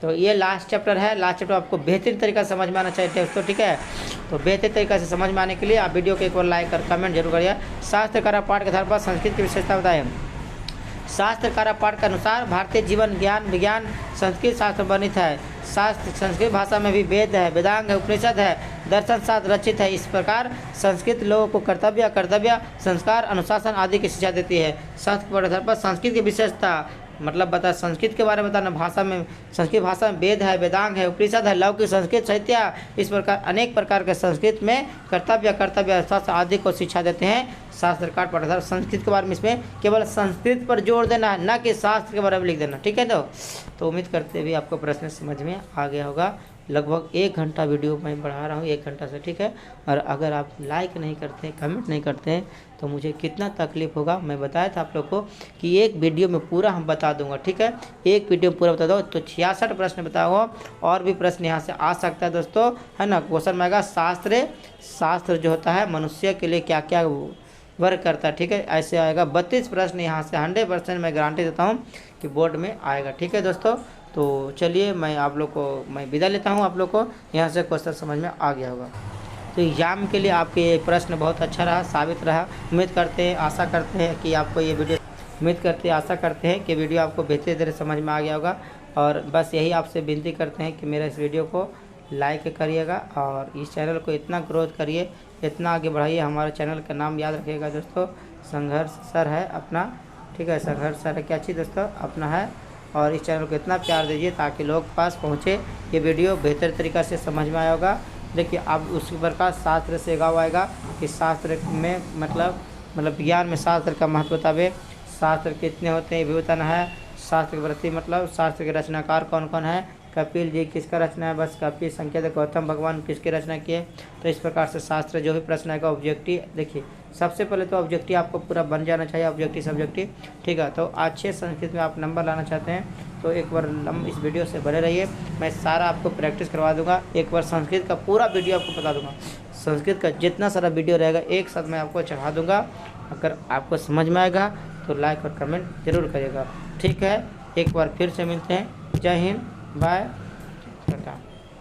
तो ये लास्ट चैप्टर है। लास्ट चैप्टर आपको बेहतरीन तरीका से समझ में आना चाहिए दोस्तों, ठीक है। तो बेहतरीन तरीका से समझ में आने के लिए आप वीडियो को एक बार लाइक और कमेंट जरूर करिए। शास्त्रकार पाठ के आधार पर संस्कृत की विशेषता बताएं। शास्त्रकार पाठ के अनुसार भारतीय जीवन विज्ञान संस्कृत शास्त्र वर्णित है। शास्त्र संस्कृत भाषा में भी वेद है, वेदांग है, उपनिषद है, दर्शन शास्त्र रचित है। इस प्रकार संस्कृत लोगों को कर्तव्य संस्कार अनुशासन आदि की शिक्षा देती है। शास्त्र के आधार पर संस्कृत की विशेषता मतलब बता, संस्कृत के बारे में बताना। भाषा में संस्कृत भाषा में वेद है, वेदांग है, उपनिषद है, लौकिक संस्कृत साहित्य, इस प्रकार अनेक प्रकार के संस्कृत में कर्तव्य शास्त्र आदि को शिक्षा देते हैं। शास्त्रकार पढ़ा संस्कृत के बारे में इसमें केवल संस्कृत पर जोर देना है, न कि शास्त्र के बारे में लिख देना, ठीक है। तो उम्मीद करते हुए आपको प्रश्न समझ में आ गया होगा। लगभग 1 घंटा वीडियो मैं बढ़ा रहा हूँ, 1 घंटा से, ठीक है। और अगर आप लाइक नहीं करते, कमेंट नहीं करते हैं तो मुझे कितना तकलीफ होगा। मैं बताया था आप लोग को कि एक वीडियो में पूरा हम बता दूंगा, ठीक है। एक वीडियो में पूरा बता दो तो 66 प्रश्न बताऊँगा। और भी प्रश्न यहाँ से आ सकता है दोस्तों, है ना। क्वेश्चन में आएगा शास्त्र जो होता है मनुष्य के लिए क्या क्या वर्क करता है, ठीक है। ऐसे आएगा 32 प्रश्न यहाँ से 100% मैं गारंटी देता हूँ कि बोर्ड में आएगा, ठीक है दोस्तों। तो चलिए मैं आप लोग को विदा लेता हूँ। आप लोग को यहाँ से क्वेश्चन समझ में आ गया होगा। तो एग्जाम के लिए आपके ये प्रश्न बहुत अच्छा रहा, साबित रहा। उम्मीद करते हैं, आशा करते हैं कि आपको ये वीडियो आशा करते हैं कि वीडियो आपको बेहतर तरह समझ में आ गया होगा। और बस यही आपसे विनती करते हैं कि मेरा इस वीडियो को लाइक करिएगा और इस चैनल को इतना ग्रोथ करिए, इतना आगे बढ़ाइए। हमारे चैनल का नाम याद रखिएगा दोस्तों, संघर्ष सर है अपना, ठीक है। संघर्ष सर है क्या चीज़ दोस्तों, अपना है। और इस चैनल को इतना प्यार दीजिए ताकि लोग पास पहुँचे, ये वीडियो बेहतर तरीक़ा से समझ में आया होगा। देखिए अब उसी प्रकार शास्त्र से गाँव आएगा कि शास्त्र में मतलब विज्ञान में शास्त्र का महत्व बतावे, शास्त्र कितने होते हैं ये भी बताना है। शास्त्र के प्रति मतलब शास्त्र के रचनाकार कौन कौन है, कपिल जी किसका रचना है, बस कपिल संकेत गौतम भगवान किसकी रचना किए। तो इस प्रकार से शास्त्र जो भी प्रश्न आएगा ऑब्जेक्टिव, देखिए सबसे पहले तो ऑब्जेक्टिव आपको पूरा बन जाना चाहिए, ऑब्जेक्टिव सब्जेक्टिव, ठीक है। तो अच्छे संस्कृत में आप नंबर लाना चाहते हैं तो एक बार इस वीडियो से बने रहिए। मैं सारा आपको प्रैक्टिस करवा दूंगा, एक बार संस्कृत का पूरा वीडियो आपको बता दूंगा। संस्कृत का जितना सारा वीडियो रहेगा एक साथ मैं आपको चढ़ा दूंगा। अगर आपको समझ में आएगा तो लाइक और कमेंट जरूर करिएगा, ठीक है। एक बार फिर से मिलते हैं। जय हिंद, बाय।